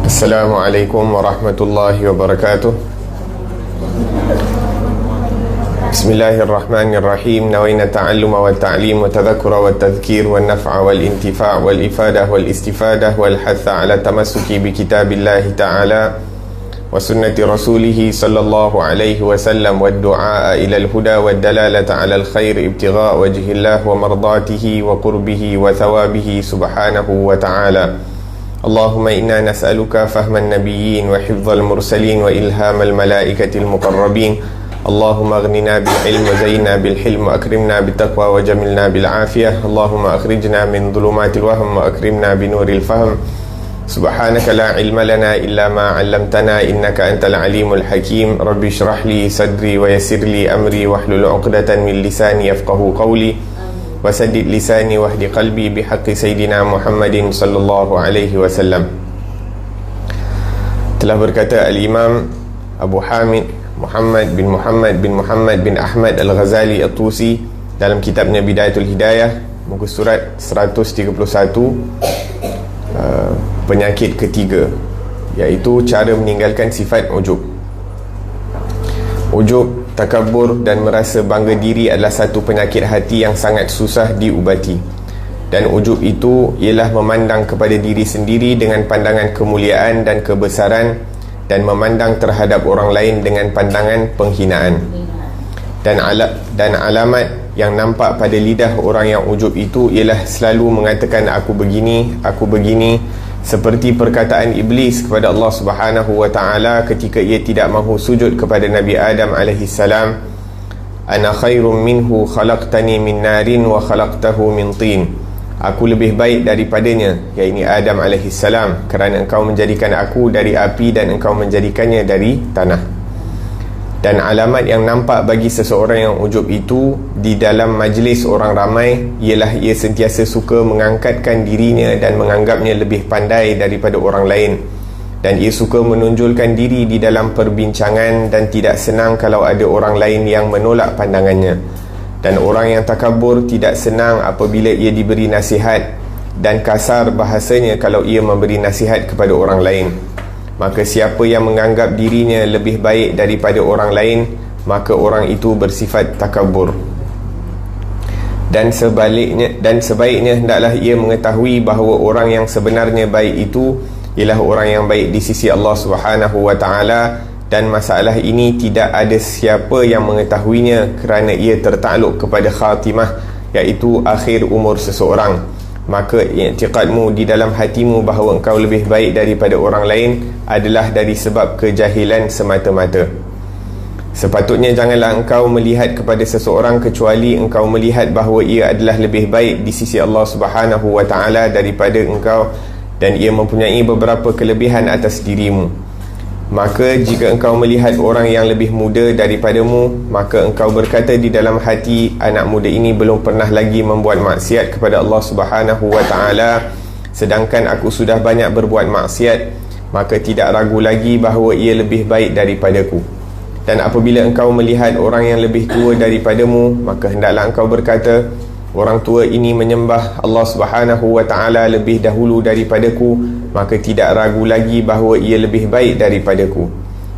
Assalamualaikum warahmatullahi wabarakatuh. Bismillahirrahmanirrahim. Nawayna ta'alluma wa ta'lim wa tadhakkura wa tadhkir wa naf'a wal intifa' wal ifadah wal istifadah wal hatha ala tamassuki bi kitabillahi ta'ala wa sunnati rasulih sallallahu alaihi wasallam wa du'a ila al-huda wa dalalata ala al-khair ibtigha' wajhillah wa mardatihi wa qurbihi wa thawabihi subhanahu wa ta'ala. Allahumma inna nas'aluka fahman nabiyyin wa hifdzal mursalin wa ilhamal malaikatil muqarrabin. Allahumma aghnina bil ilm wa zayyinna bil hilm wa akrimna bit taqwa wa jamilna bil afiyah. Allahumma akhrijna min dhulumatil wahm wa akrimna bi nuril fahm. Subhanaka la ilma lana illa ma 'allamtana innaka antal alimul hakim. Rabbi shrah li sadri wa yassir li amri wahlul 'uqdatan min lisani yafqahu qawli. Wasadid lisani wahdi qalbi bihaqqi Sayyidina Muhammadin sallallahu alaihi wasallam. Telah berkata Al-Imam Abu Hamid Muhammad bin Ahmad Al-Ghazali At-Tusi dalam kitabnya Bidayatul Hidayah, muka surat 131, penyakit ketiga, iaitu cara meninggalkan sifat ujub. Ujub, takabur dan merasa bangga diri adalah satu penyakit hati yang sangat susah diubati. Dan ujub itu ialah memandang kepada diri sendiri dengan pandangan kemuliaan dan kebesaran, dan memandang terhadap orang lain dengan pandangan penghinaan. Dan alamat yang nampak pada lidah orang yang ujub itu ialah selalu mengatakan aku begini, seperti perkataan Iblis kepada Allah Subhanahu wa ta'ala ketika ia tidak mahu sujud kepada Nabi Adam AS. Ana khairum minhu khalaqtani min narin wa khalaqtahu min tin. Aku lebih baik daripadanya, iaitu Adam AS, kerana engkau menjadikan aku dari api dan engkau menjadikannya dari tanah. Dan alamat yang nampak bagi seseorang yang ujub itu di dalam majlis orang ramai ialah ia sentiasa suka mengangkatkan dirinya dan menganggapnya lebih pandai daripada orang lain. Dan ia suka menonjolkan diri di dalam perbincangan dan tidak senang kalau ada orang lain yang menolak pandangannya. Dan orang yang takabur tidak senang apabila ia diberi nasihat, dan kasar bahasanya kalau ia memberi nasihat kepada orang lain. Maka siapa yang menganggap dirinya lebih baik daripada orang lain, maka orang itu bersifat takabur. Dan sebaiknya hendaklah ia mengetahui bahawa orang yang sebenarnya baik itu ialah orang yang baik di sisi Allah Subhanahu wa ta'ala. Dan masalah ini tidak ada siapa yang mengetahuinya kerana ia tertakluk kepada khatimah, iaitu akhir umur seseorang. Maka i'tiqadmu di dalam hatimu bahawa engkau lebih baik daripada orang lain adalah dari sebab kejahilan semata-mata. Sepatutnya janganlah engkau melihat kepada seseorang kecuali engkau melihat bahawa ia adalah lebih baik di sisi Allah Subhanahu wa ta'ala daripada engkau, dan ia mempunyai beberapa kelebihan atas dirimu. Maka jika engkau melihat orang yang lebih muda daripadamu, maka engkau berkata di dalam hati, anak muda ini belum pernah lagi membuat maksiat kepada Allah Subhanahu wa ta'ala, sedangkan aku sudah banyak berbuat maksiat, maka tidak ragu lagi bahawa ia lebih baik daripadaku. Dan apabila engkau melihat orang yang lebih tua daripadamu, maka hendaklah engkau berkata, orang tua ini menyembah Allah Subhanahu wa ta'ala lebih dahulu daripadaku, maka tidak ragu lagi bahawa ia lebih baik daripadaku.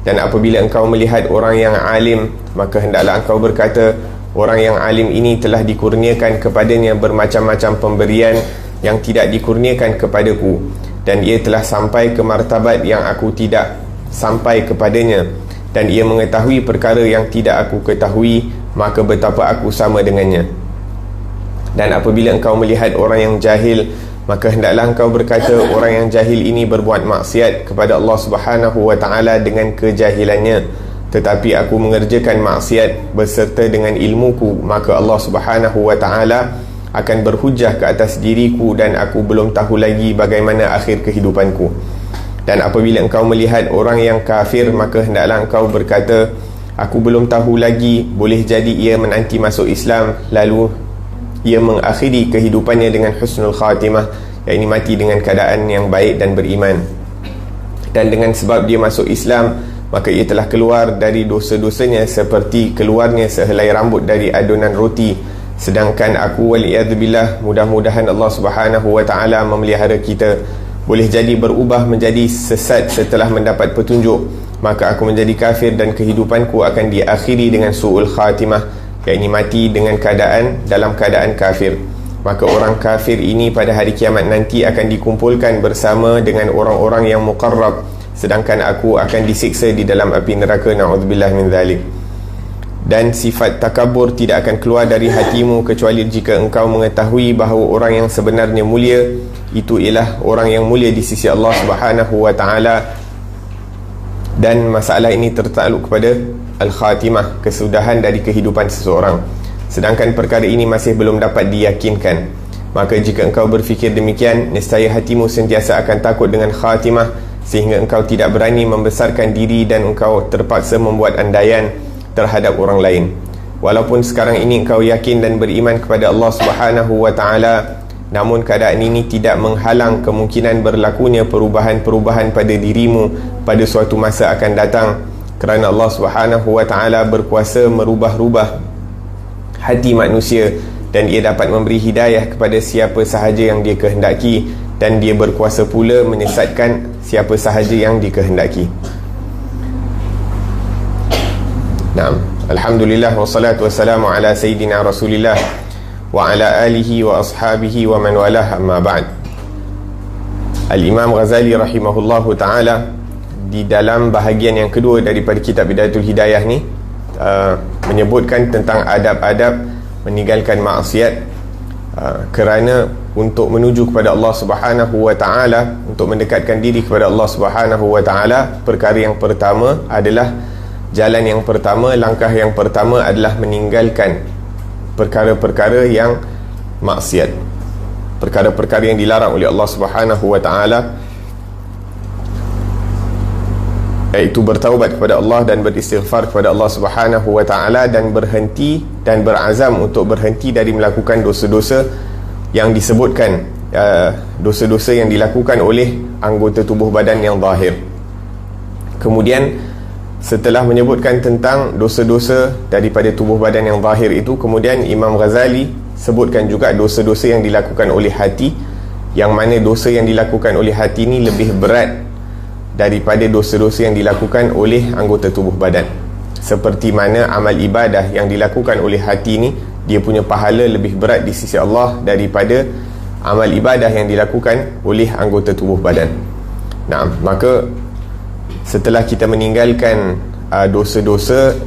Dan apabila engkau melihat orang yang alim, maka hendaklah engkau berkata, orang yang alim ini telah dikurniakan kepadanya bermacam-macam pemberian yang tidak dikurniakan kepadaku, dan ia telah sampai ke martabat yang aku tidak sampai kepadanya, dan ia mengetahui perkara yang tidak aku ketahui, maka betapa aku sama dengannya. Dan apabila engkau melihat orang yang jahil, maka hendaklah engkau berkata, orang yang jahil ini berbuat maksiat kepada Allah Subhanahu wa ta'ala dengan kejahilannya, tetapi aku mengerjakan maksiat beserta dengan ilmuku, maka Allah Subhanahu wa ta'ala akan berhujah ke atas diriku, dan aku belum tahu lagi bagaimana akhir kehidupanku. Dan apabila engkau melihat orang yang kafir, maka hendaklah engkau berkata, aku belum tahu lagi, boleh jadi ia menanti masuk Islam, lalu ia mengakhiri kehidupannya dengan husnul khatimah, iaitu mati dengan keadaan yang baik dan beriman. Dan dengan sebab dia masuk Islam, maka ia telah keluar dari dosa-dosanya seperti keluarnya sehelai rambut dari adunan roti. Sedangkan aku, waliyadzubillah, mudah-mudahan Allah Subhanahu wa ta'ala memelihara kita, boleh jadi berubah menjadi sesat setelah mendapat petunjuk, maka aku menjadi kafir dan kehidupanku akan diakhiri dengan su'ul khatimah, yakni mati dalam keadaan kafir. Maka orang kafir ini pada hari kiamat nanti akan dikumpulkan bersama dengan orang-orang yang muqarrab, sedangkan aku akan disiksa di dalam api neraka. Na'udzubillah min zalik. Dan sifat takabur tidak akan keluar dari hatimu kecuali jika engkau mengetahui bahawa orang yang sebenarnya mulia itu ialah orang yang mulia di sisi Allah Subhanahu wa ta'ala. Dan masalah ini tertakluk kepada al-khatimah, kesudahan dari kehidupan seseorang, sedangkan perkara ini masih belum dapat diyakinkan. Maka jika engkau berfikir demikian, nescaya hatimu sentiasa akan takut dengan khatimah, sehingga engkau tidak berani membesarkan diri dan engkau terpaksa membuat andaian terhadap orang lain. Walaupun sekarang ini engkau yakin dan beriman kepada Allah Subhanahu wa ta'ala, namun keadaan ini tidak menghalang kemungkinan berlakunya perubahan-perubahan pada dirimu pada suatu masa akan datang, kerana Allah Subhanahu wa ta'ala berkuasa merubah-rubah hati manusia, dan ia dapat memberi hidayah kepada siapa sahaja yang dia kehendaki, dan dia berkuasa pula menyesatkan siapa sahaja yang dikehendaki. Naam, alhamdulillah wassalatu wassalamu ala sayyidina Rasulillah wa ala alihi wa ashabihi wa man walah, amma ba'd. Al-Imam Ghazali rahimahullahu ta'ala di dalam bahagian yang kedua daripada kitab Bidayatul Hidayah ni menyebutkan tentang adab-adab meninggalkan maksiat, kerana untuk menuju kepada Allah Subhanahu wa ta'ala, untuk mendekatkan diri kepada Allah Subhanahu wa ta'ala, perkara yang pertama adalah jalan yang pertama, langkah yang pertama adalah meninggalkan perkara-perkara yang maksiat, perkara-perkara yang dilarang oleh Allah Subhanahu wa ta'ala, iaitu bertaubat kepada Allah dan beristighfar kepada Allah Subhanahu wa ta'ala, dan berhenti dan berazam untuk berhenti dari melakukan dosa-dosa yang disebutkan, dosa-dosa yang dilakukan oleh anggota tubuh badan yang zahir. Kemudian setelah menyebutkan tentang dosa-dosa daripada tubuh badan yang zahir itu, kemudian Imam Ghazali sebutkan juga dosa-dosa yang dilakukan oleh hati, yang mana dosa yang dilakukan oleh hati ini lebih berat daripada dosa-dosa yang dilakukan oleh anggota tubuh badan. Seperti mana amal ibadah yang dilakukan oleh hati ni, dia punya pahala lebih berat di sisi Allah daripada amal ibadah yang dilakukan oleh anggota tubuh badan. Nah, maka setelah kita meninggalkan dosa-dosa,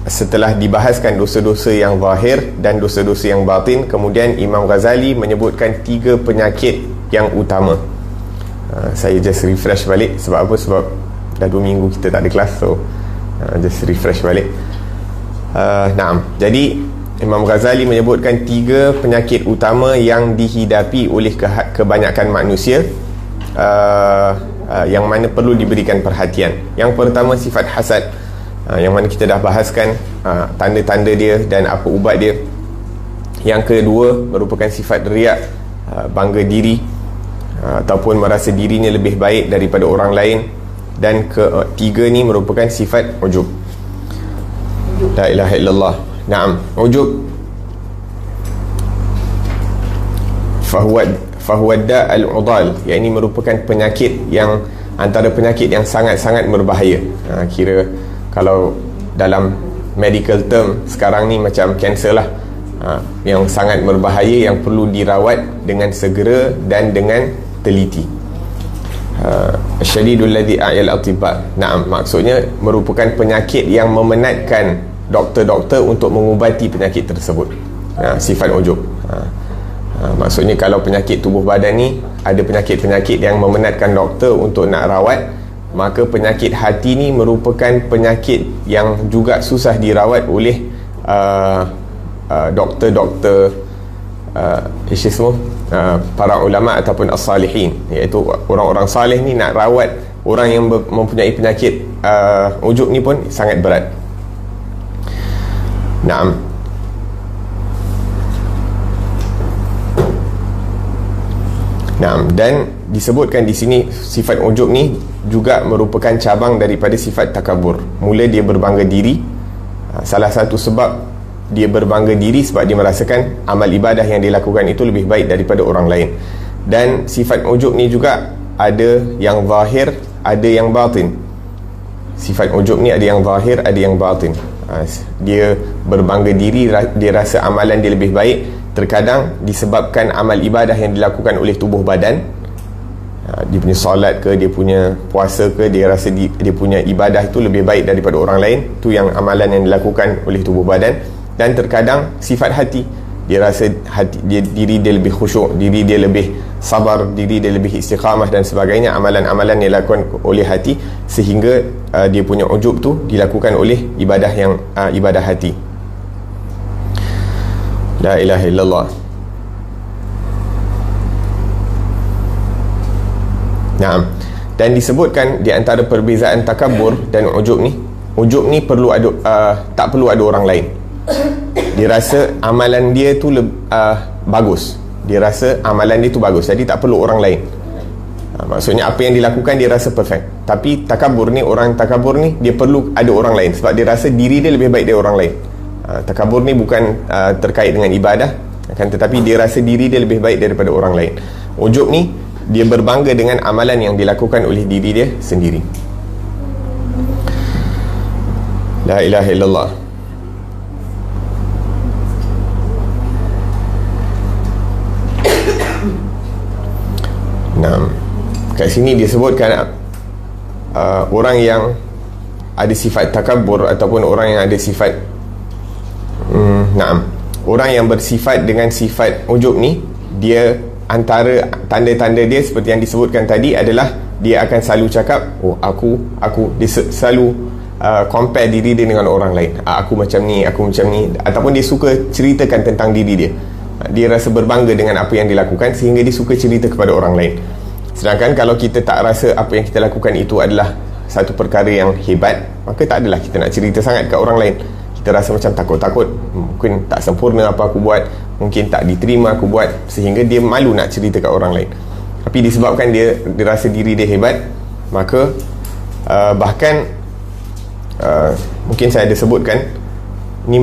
setelah dibahaskan dosa-dosa yang zahir dan dosa-dosa yang batin, kemudian Imam Ghazali menyebutkan 3 penyakit yang utama. Saya just refresh balik. Sebab apa? Sebab dah 2 minggu kita tak ada kelas, so just refresh balik. Naam. Jadi Imam Ghazali menyebutkan 3 penyakit utama yang dihidapi oleh kebanyakan manusia, yang mana perlu diberikan perhatian. Yang pertama, sifat hasad, yang mana kita dah bahaskan tanda-tanda dia dan apa ubat dia. Yang kedua merupakan sifat riak, bangga diri, ataupun merasa dirinya lebih baik daripada orang lain. Dan ketiga ni merupakan sifat ujub. La ilaha illallah. Naam, ujub fahuwa da' al-udal, yang ini merupakan penyakit yang antara penyakit yang sangat-sangat berbahaya. Kira kalau dalam medical term sekarang ni macam kanser lah, yang sangat berbahaya, yang perlu dirawat dengan segera dan dengan teliti. Syadidul ladzi a'yal atibba. Naam, maksudnya merupakan penyakit yang memenatkan doktor-doktor untuk mengubati penyakit tersebut. Sifat ujub. Maksudnya kalau penyakit tubuh badan ni, ada penyakit-penyakit yang memenatkan doktor untuk nak rawat, maka penyakit hati ni merupakan penyakit yang juga susah dirawat oleh doktor-doktor, para ulama ataupun as-salihin, iaitu orang-orang salih ni nak rawat orang yang mempunyai penyakit ujub ni pun sangat berat. Naam. Naam, dan disebutkan di sini sifat ujub ni juga merupakan cabang daripada sifat takabur. Mula dia berbangga diri. Salah satu sebab dia berbangga diri sebab dia merasakan amal ibadah yang dilakukan itu lebih baik daripada orang lain. Dan sifat ujub ni juga ada yang zahir, ada yang batin. Sifat ujub ni ada yang zahir, ada yang batin. Dia berbangga diri, dia rasa amalan dia lebih baik. Terkadang disebabkan amal ibadah yang dilakukan oleh tubuh badan, dia punya solat ke, dia punya puasa ke, dia rasa dia punya ibadah itu lebih baik daripada orang lain. Itu yang amalan yang dilakukan oleh tubuh badan. Dan terkadang sifat hati, dia rasa diri dia lebih khusyuk, diri dia lebih sabar, diri dia lebih istiqamah dan sebagainya. Amalan-amalan yang dilakukan oleh hati, sehingga dia punya ujub tu dilakukan oleh ibadah yang ibadah hati. La ilaha illallah. Naam. Dan disebutkan di antara perbezaan takabur dan ujub ni perlu ada tak perlu ada orang lain. Dia rasa amalan dia tu bagus. Dia rasa amalan dia tu bagus, jadi tak perlu orang lain. Maksudnya apa yang dilakukan dia rasa perfect. Tapi takabur ni, orang takabur ni dia perlu ada orang lain, sebab dia rasa diri dia lebih baik dari orang lain. Takabur ni bukan terkait dengan ibadah, akan tetapi dia rasa diri dia lebih baik daripada orang lain. Ujub ni dia berbangga dengan amalan yang dilakukan oleh diri dia sendiri. La ilaha illallah. Nah, kat sini disebutkan orang yang ada sifat takabur ataupun orang yang ada sifat orang yang bersifat dengan sifat ujub ni, dia antara tanda-tanda dia seperti yang disebutkan tadi adalah dia akan selalu cakap, oh aku dia selalu compare diri dia dengan orang lain. Aku macam ni, ataupun dia suka ceritakan tentang diri dia. Dia rasa berbangga dengan apa yang dilakukan sehingga dia suka cerita kepada orang lain. Sedangkan kalau kita tak rasa apa yang kita lakukan itu adalah satu perkara yang hebat, maka tak adalah kita nak cerita sangat kat orang lain. Kita rasa macam takut-takut, mungkin tak sempurna apa aku buat, mungkin tak diterima aku buat, sehingga dia malu nak cerita kat orang lain. Tapi disebabkan dia rasa diri dia hebat, maka bahkan mungkin saya ada sebutkan ni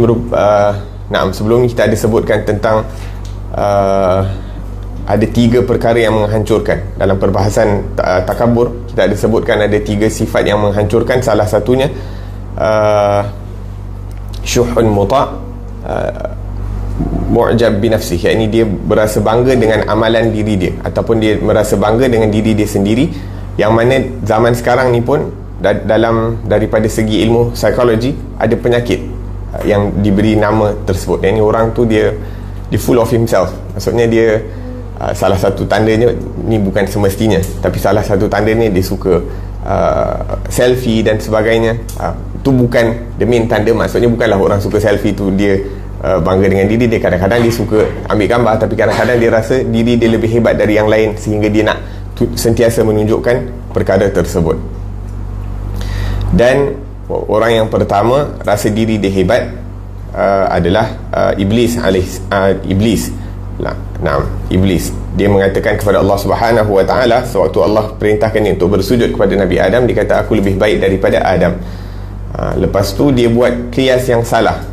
sebelum ni kita ada sebutkan tentang ada 3 perkara yang menghancurkan. Dalam perbahasan takabur kita ada sebutkan ada 3 sifat yang menghancurkan. Salah satunya syuhun muta', mu'jab binafsih, yakni dia berasa bangga dengan amalan diri dia, ataupun dia merasa bangga dengan diri dia sendiri, yang mana zaman sekarang ni pun daripada segi ilmu psikologi ada penyakit yang diberi nama tersebut. Yang ni orang tu dia full of himself. Maksudnya dia salah satu tandanya ni, bukan semestinya, tapi salah satu tandanya dia suka selfie dan sebagainya. Tu bukan the main tanda. Maksudnya bukanlah orang suka selfie tu dia bangga dengan diri dia. Kadang-kadang dia suka ambil gambar, tapi kadang-kadang dia rasa diri dia lebih hebat dari yang lain, sehingga dia nak sentiasa menunjukkan perkara tersebut. Dan orang yang pertama rasa diri dia hebat adalah Iblis. Iblis dia mengatakan kepada Allah Subhanahu Wa Taala, sewaktu Allah perintahkan dia untuk bersujud kepada Nabi Adam, dia kata aku lebih baik daripada Adam. Lepas tu dia buat qiyas yang salah,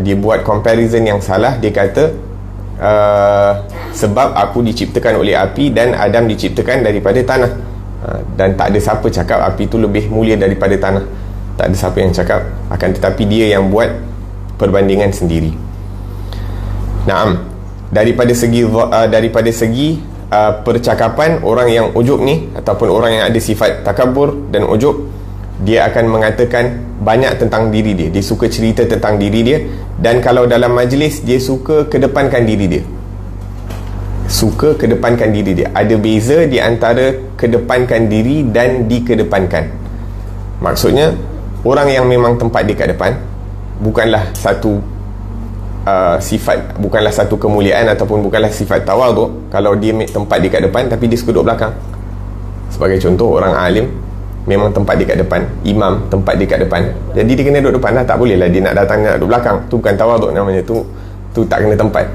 dia buat comparison yang salah. Dia kata sebab aku diciptakan oleh api dan Adam diciptakan daripada tanah, dan tak ada siapa cakap api itu lebih mulia daripada tanah. Tak ada siapa yang cakap, akan tetapi dia yang buat perbandingan sendiri. Daripada segi percakapan, orang yang ujub ni ataupun orang yang ada sifat takabur dan ujub, dia akan mengatakan banyak tentang diri dia. Dia suka cerita tentang diri dia, dan kalau dalam majlis dia suka kedepankan diri dia. Ada beza di antara kedepankan diri dan dikedepankan. Maksudnya orang yang memang tempat dia kat depan bukanlah satu sifat, bukanlah satu kemuliaan, ataupun bukanlah sifat tawaduk kalau dia tempat dia kat depan tapi dia suka duduk belakang. Sebagai contoh, orang alim memang tempat dia kat depan, imam tempat dia kat depan, jadi dia kena duduk depan lah. Tak boleh lah dia nak datang nak duduk belakang. Tu bukan tawaduk namanya, tu tak kena tempat.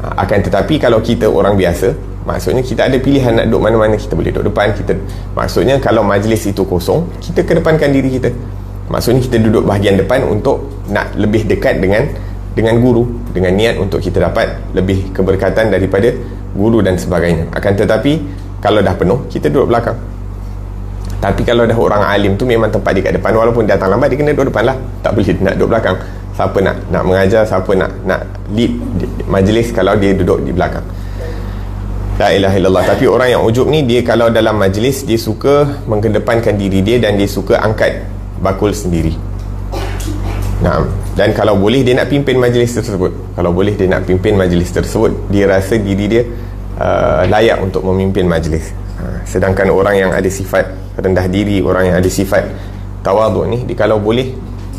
Akan tetapi kalau kita orang biasa, maksudnya kita ada pilihan nak duduk mana-mana, kita boleh duduk depan. Maksudnya kalau majlis itu kosong, kita kedepankan diri kita. Maksudnya kita duduk bahagian depan untuk nak lebih dekat dengan guru, dengan niat untuk kita dapat lebih keberkatan daripada guru dan sebagainya. Akan tetapi Kalau dah penuh, kita duduk belakang. Tapi kalau dah orang alim tu memang tempat dia kat depan, walaupun datang lambat dia kena duduk depan lah, tak boleh nak duduk belakang. Siapa nak mengajar, siapa nak lead majlis kalau dia duduk di belakang. La ilaha illallah. Tapi orang yang ujub ni, dia kalau dalam majlis dia suka mengedepankan diri dia dan dia suka angkat bakul sendiri. Nah, dan kalau boleh dia nak pimpin majlis tersebut. Kalau boleh dia nak pimpin majlis tersebut, dia rasa diri dia layak untuk memimpin majlis. Sedangkan orang yang ada sifat rendah diri, orang yang ada sifat tawaduk ni, dia kalau boleh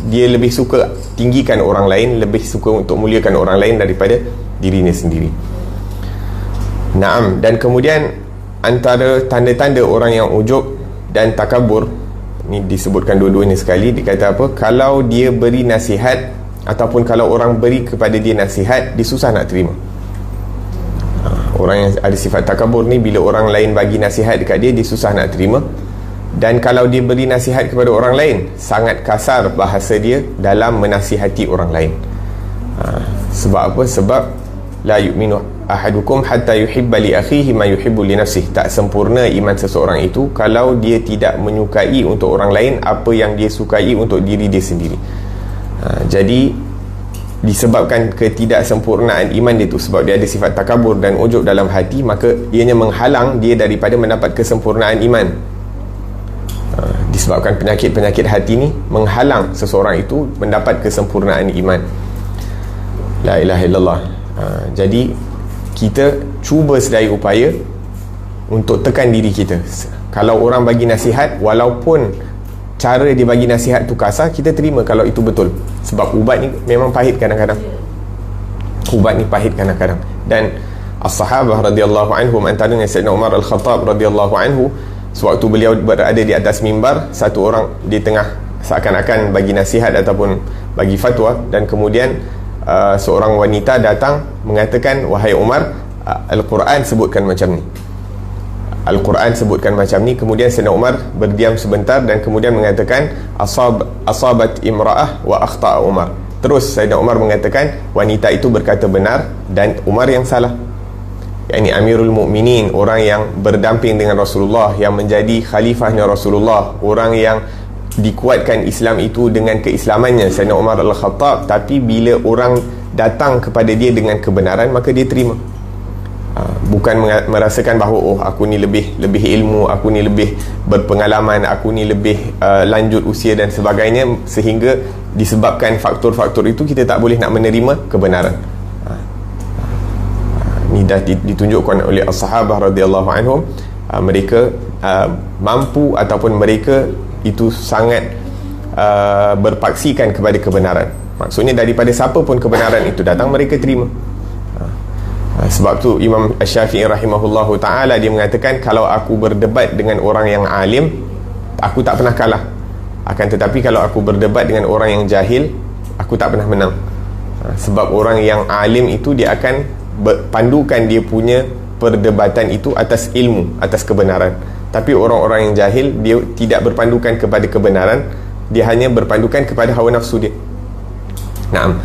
dia lebih suka tinggikan orang lain, lebih suka untuk muliakan orang lain daripada dirinya sendiri. Naam. Dan kemudian antara tanda-tanda orang yang ujub dan takabur ni disebutkan dua-duanya sekali. Dia kata apa? Kalau dia beri nasihat ataupun kalau orang beri kepada dia nasihat, dia susah nak terima. Orang yang ada sifat takabur ni, bila orang lain bagi nasihat dekat dia, dia susah nak terima. Dan kalau dia beri nasihat kepada orang lain, sangat kasar bahasa dia dalam menasihati orang lain. Sebab apa? Sebab la yu'minu ahadukum hatta yuhibba li akhihi ma yuhibbu li nafsihi. Tak sempurna iman seseorang itu kalau dia tidak menyukai untuk orang lain apa yang dia sukai untuk diri dia sendiri. Jadi disebabkan ketidaksempurnaan iman dia tu, sebab dia ada sifat takabur dan ujub dalam hati, maka ianya menghalang dia daripada mendapat kesempurnaan iman. Disebabkan penyakit-penyakit hati ni menghalang seseorang itu mendapat kesempurnaan iman. La ilaha illallah. Jadi kita cuba sedaya upaya untuk tekan diri kita. Kalau orang bagi nasihat, walaupun cara dia bagi nasihat tu kasar, kita terima kalau itu betul. Sebab ubat ni memang pahit kadang-kadang. Ubat ni pahit kadang-kadang. Dan as-sahabah radhiyallahu anhum, antaranya Sayyidina Umar Al-Khattab radhiyallahu anhu, sewaktu beliau berada di atas mimbar, satu orang di tengah seakan-akan bagi nasihat ataupun bagi fatwa, dan kemudian seorang wanita datang mengatakan, wahai Umar, Al-Quran sebutkan macam ni, Al-Quran sebutkan macam ni. Kemudian Sayyidina Umar berdiam sebentar dan kemudian mengatakan, asabat imra'ah wa akhta'a Umar. Terus Sayyidina Umar mengatakan, wanita itu berkata benar dan Umar yang salah. yakni Amirul Mukminin, orang yang berdamping dengan Rasulullah, yang menjadi khalifahnya Rasulullah, orang yang dikuatkan Islam itu dengan keislamannya, Sayyidina Umar Al-Khattab. Tapi bila orang datang kepada dia dengan kebenaran, maka dia terima. Bukan merasakan bahawa oh, aku ni lebih ilmu, aku ni lebih berpengalaman, aku ni lebih lanjut usia dan sebagainya, sehingga disebabkan faktor-faktor itu kita tak boleh nak menerima kebenaran. Ni dah ditunjukkan oleh as-sahabah radhiyallahu anhum. Mereka mampu ataupun mereka itu sangat berpaksikan kepada kebenaran. Maksudnya daripada siapa pun kebenaran itu datang, mereka terima. Sebab tu Imam Asy-Syafi'i rahimahullahu ta'ala, dia mengatakan, kalau aku berdebat dengan orang yang alim, aku tak pernah kalah. Akan tetapi kalau aku berdebat dengan orang yang jahil, aku tak pernah menang. Sebab orang yang alim itu dia akan pandukan dia punya perdebatan itu atas ilmu, atas kebenaran. Tapi orang-orang yang jahil, dia tidak berpandukan kepada kebenaran, dia hanya berpandukan kepada hawa nafsu dia. Naam.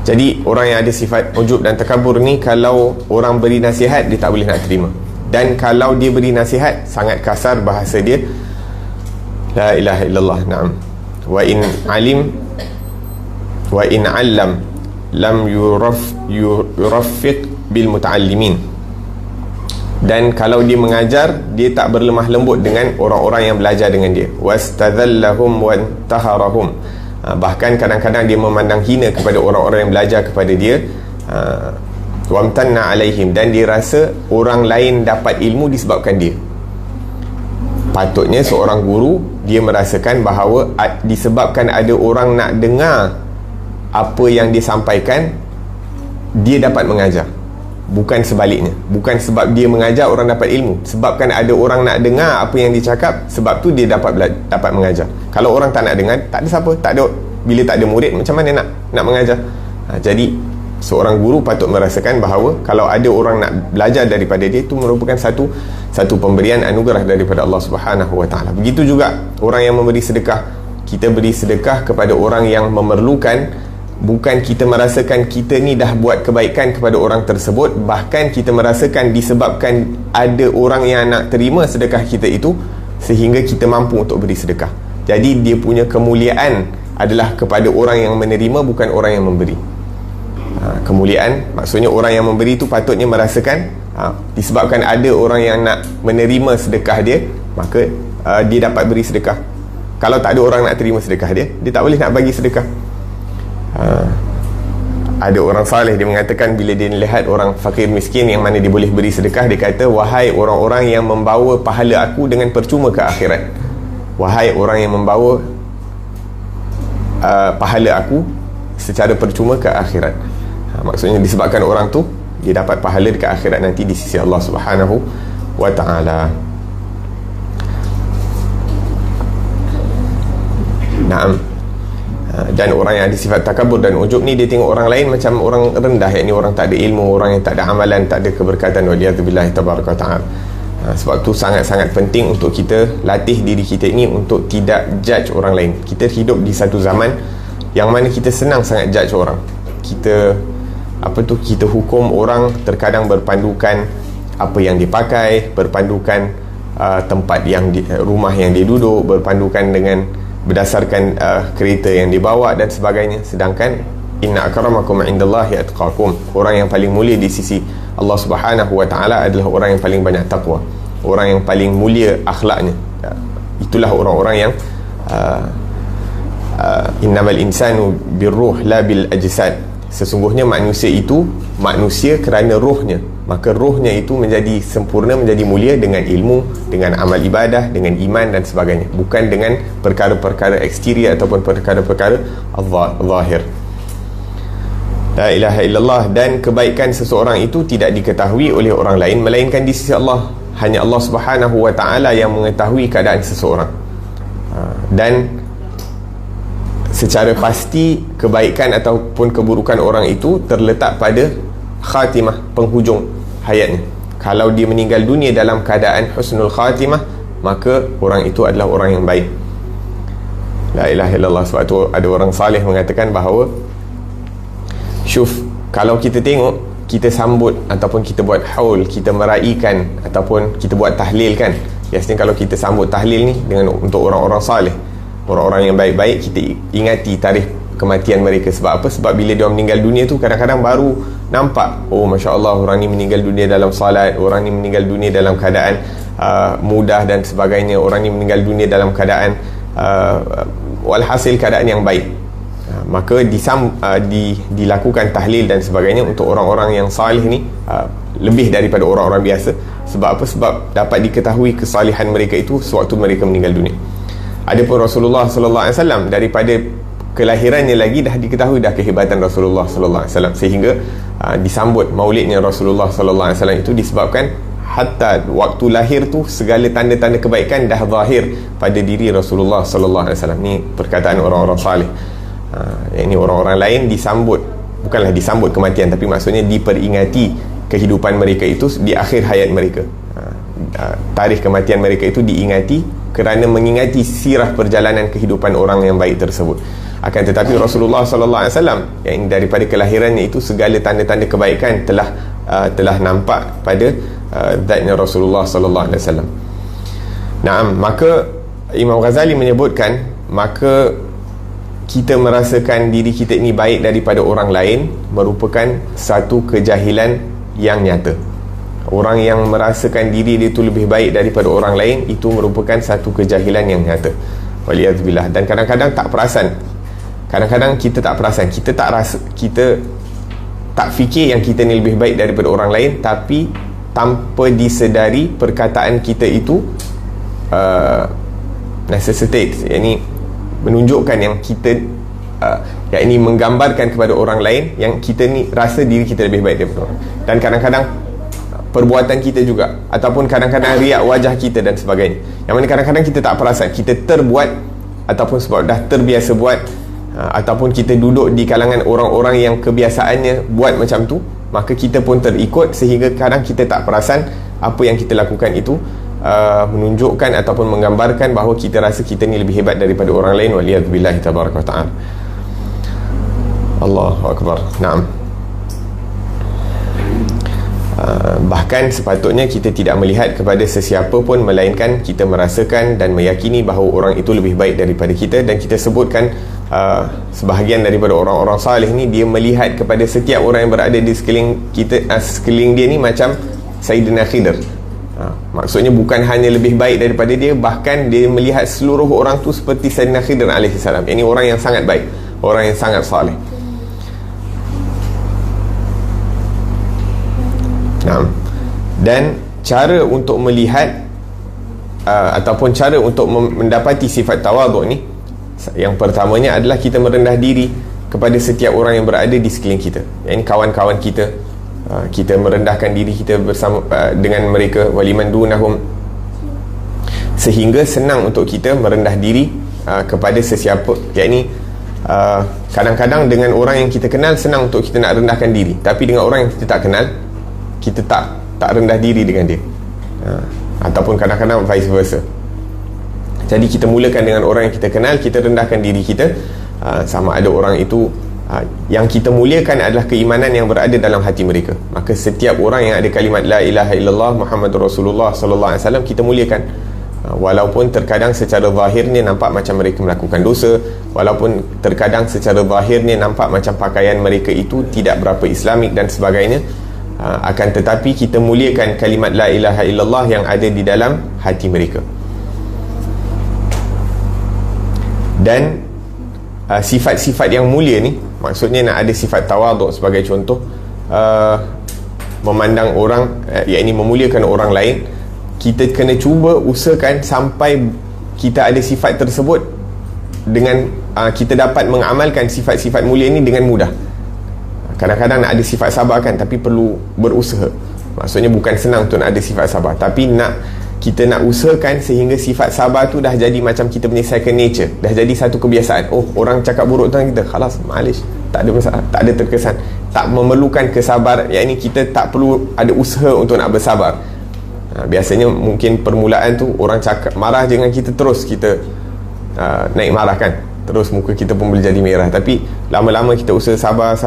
Jadi orang yang ada sifat ujub dan takabur ni, kalau orang beri nasihat, dia tak boleh nak terima. Dan kalau dia beri nasihat, sangat kasar bahasa dia. La ilaha illallah. Naam. Wa in alim wa in allam lam yuraffiq bil muta'allimin. Dan kalau dia mengajar, dia tak berlemah lembut dengan orang-orang yang belajar dengan dia. Wastadhallahum wa taharahum. Bahkan kadang-kadang dia memandang hina kepada orang-orang yang belajar kepada dia. Wamtanna alaihim, dan dia rasa orang lain dapat ilmu disebabkan dia. Patutnya seorang guru, dia merasakan bahawa disebabkan ada orang nak dengar apa yang dia sampaikan, dia dapat mengajar. Bukan sebaliknya. Bukan sebab dia mengajar orang dapat ilmu, sebabkan ada orang nak dengar apa yang dia cakap, sebab tu dia dapat mengajar. Kalau orang tak nak dengar, tak ada siapa, tak ada, bila tak ada murid, macam mana nak mengajar? Jadi seorang guru patut merasakan bahawa kalau ada orang nak belajar daripada dia, itu merupakan satu pemberian anugerah daripada Allah Subhanahu Wa Taala. Begitu juga orang yang memberi sedekah. Kita beri sedekah kepada orang yang memerlukan, bukan kita merasakan kita ni dah buat kebaikan kepada orang tersebut, bahkan kita merasakan disebabkan ada orang yang nak terima sedekah kita itu sehingga kita mampu untuk beri sedekah. Jadi dia punya kemuliaan adalah kepada orang yang menerima, bukan orang yang memberi. Kemuliaan maksudnya orang yang memberi itu patutnya merasakan disebabkan ada orang yang nak menerima sedekah dia, maka dia dapat beri sedekah. Kalau tak ada orang nak terima sedekah dia, dia tak boleh nak bagi sedekah. Ada orang saleh, dia mengatakan bila dia lihat orang fakir miskin yang mana dia boleh beri sedekah, dia kata, wahai orang-orang yang membawa pahala aku dengan percuma ke akhirat, wahai orang yang membawa pahala aku secara percuma ke akhirat. Maksudnya disebabkan orang tu dia dapat pahala dekat akhirat nanti di sisi Allah Subhanahu wa ta'ala. Naam. Dan orang yang ada sifat takabur dan ujub ni, dia tengok orang lain macam orang rendah, yakni orang tak ada ilmu, orang yang tak ada amalan, tak ada keberkatan. Waliyadzubillahi tabaraka ta'ala. Sebab tu sangat-sangat penting untuk kita latih diri kita ini untuk tidak judge orang lain. Kita hidup di satu zaman yang mana kita senang sangat judge orang. Kita hukum orang terkadang berpandukan apa yang dipakai, berpandukan tempat yang rumah yang dia duduk, berpandukan dengan berdasarkan kereta yang dibawa dan sebagainya. Sedangkan inna akramakum indallahi atqakum, orang yang paling mulia di sisi Allah Subhanahu wa ta'ala adalah orang yang paling banyak takwa, orang yang paling mulia akhlaknya. Itulah orang-orang yang innamal insanu birruh la bil ajsad. Sesungguhnya manusia itu manusia kerana rohnya, maka rohnya itu menjadi sempurna, menjadi mulia dengan ilmu, dengan amal ibadah, dengan iman dan sebagainya, bukan dengan perkara-perkara eksterior ataupun perkara-perkara zahir. La ilaha illallah. Dan kebaikan seseorang itu tidak diketahui oleh orang lain melainkan di sisi Allah. Hanya Allah Subhanahu wa ta'ala yang mengetahui keadaan seseorang. Dan secara pasti kebaikan ataupun keburukan orang itu terletak pada khatimah, penghujung hayatnya. Kalau dia meninggal dunia dalam keadaan husnul khatimah, maka orang itu adalah orang yang baik. La ilaha illallah. Sebab tu ada orang salih mengatakan bahawa, syuf, kalau kita tengok, kita sambut ataupun kita buat haul, kita meraihkan ataupun kita buat tahlil kan, biasanya kalau kita sambut tahlil ni dengan untuk orang-orang salih, orang-orang yang baik-baik, kita ingati tarikh kematian mereka. Sebab apa? Sebab bila dia meninggal dunia tu kadang-kadang baru nampak, oh Masya Allah, orang ni meninggal dunia dalam salat, orang ni meninggal dunia dalam keadaan mudah dan sebagainya, orang ni meninggal dunia dalam keadaan walhasil keadaan yang baik. Maka dilakukan tahlil dan sebagainya untuk orang-orang yang salih ni lebih daripada orang-orang biasa. Sebab apa? Sebab dapat diketahui kesalihan mereka itu sewaktu mereka meninggal dunia. Adapun Rasulullah sallallahu alaihi wasallam, daripada kelahirannya lagi dah diketahui dah kehebatan Rasulullah sallallahu alaihi wasallam, sehingga disambut maulidnya Rasulullah sallallahu alaihi wasallam itu disebabkan hatta waktu lahir tu segala tanda-tanda kebaikan dah zahir pada diri Rasulullah sallallahu alaihi wasallam. Ni perkataan orang-orang salih. Ini orang-orang lain disambut, bukanlah disambut kematian, tapi maksudnya diperingati kehidupan mereka itu di akhir hayat mereka. Tarikh kematian mereka itu diingati kerana mengingati sirah perjalanan kehidupan orang yang baik tersebut. Akan tetapi Rasulullah sallallahu alaihi wasallam yang daripada kelahirannya itu segala tanda-tanda kebaikan telah nampak pada zatnya Rasulullah sallallahu alaihi wasallam. Naam, maka Imam Ghazali menyebutkan, maka kita merasakan diri kita ini baik daripada orang lain merupakan satu kejahilan yang nyata. Orang yang merasakan diri dia itu lebih baik daripada orang lain, itu merupakan satu kejahilan yang nyata. Waliyadzubillah. Dan kadang-kadang tak perasan. Kadang-kadang kita tak perasan, kita tak fikir yang kita ni lebih baik daripada orang lain, tapi tanpa disedari perkataan kita itu necessitates, yakni menunjukkan yang kita yakni menggambarkan kepada orang lain yang kita ni rasa diri kita lebih baik daripada orang. Dan kadang-kadang perbuatan kita juga, ataupun kadang-kadang riak wajah kita dan sebagainya, yang mana kadang-kadang kita tak perasan, kita terbuat ataupun sebab dah terbiasa buat, ataupun kita duduk di kalangan orang-orang yang kebiasaannya buat macam tu, maka kita pun terikut, sehingga kadang kita tak perasan apa yang kita lakukan itu menunjukkan ataupun menggambarkan bahawa kita rasa kita ni lebih hebat daripada orang lain. Waliyadzubillahi tabaraka wa ta'ala. Allahu Akbar. Naam. Bahkan sepatutnya kita tidak melihat kepada sesiapa pun, melainkan kita merasakan dan meyakini bahawa orang itu lebih baik daripada kita. Dan kita sebutkan sebahagian daripada orang-orang salih ni, dia melihat kepada setiap orang yang berada di sekeliling kita, sekeliling dia ni macam Sayyidina Khidir. Maksudnya bukan hanya lebih baik daripada dia, bahkan dia melihat seluruh orang tu seperti Sayyidina Khidir alaihi salam. Ini orang yang sangat baik, orang yang sangat salih. Dan cara untuk melihat ataupun cara untuk mendapati sifat tawaduk ni, yang pertamanya adalah kita merendah diri kepada setiap orang yang berada di sekeliling kita. Yang ini kawan-kawan kita, kita merendahkan diri kita bersama dengan mereka, waliman dunahum, sehingga senang untuk kita merendah diri kepada sesiapa. Yang ini kadang-kadang dengan orang yang kita kenal senang untuk kita nak rendahkan diri, tapi dengan orang yang kita tak kenal, kita tak rendah diri dengan dia, ataupun kadang-kadang vice versa. Jadi kita mulakan dengan orang yang kita kenal, kita rendahkan diri kita. Sama ada orang itu yang kita muliakan adalah keimanan yang berada dalam hati mereka, maka setiap orang yang ada kalimat la ilaha illallah Muhammadur Rasulullah sallallahu alaihi wasallam kita muliakan. Walaupun terkadang secara zahirnya nampak macam mereka melakukan dosa, walaupun terkadang secara zahirnya nampak macam pakaian mereka itu tidak berapa islamik dan sebagainya, akan tetapi kita muliakan kalimat la ilaha illallah yang ada di dalam hati mereka. Dan sifat-sifat yang mulia ni, maksudnya nak ada sifat tawaduk sebagai contoh, memandang orang, iaitu memuliakan orang lain, kita kena cuba usahakan sampai kita ada sifat tersebut dengan kita dapat mengamalkan sifat-sifat mulia ni dengan mudah. Kadang-kadang nak ada sifat sabar kan, tapi perlu berusaha. Maksudnya bukan senang tu nak ada sifat sabar, tapi kita nak usahakan sehingga sifat sabar tu dah jadi macam kita punya second nature, dah jadi satu kebiasaan. Oh, orang cakap buruk tentang kita, khalas, malish, tak ada masalah, tak ada terkesan, tak memerlukan kesabaran. Yang ini kita tak perlu ada usaha untuk nak bersabar. Biasanya mungkin permulaan tu orang cakap marah dengan kita, terus kita naik marah kan, terus muka kita pun boleh jadi merah. Tapi lama-lama kita usaha sabar,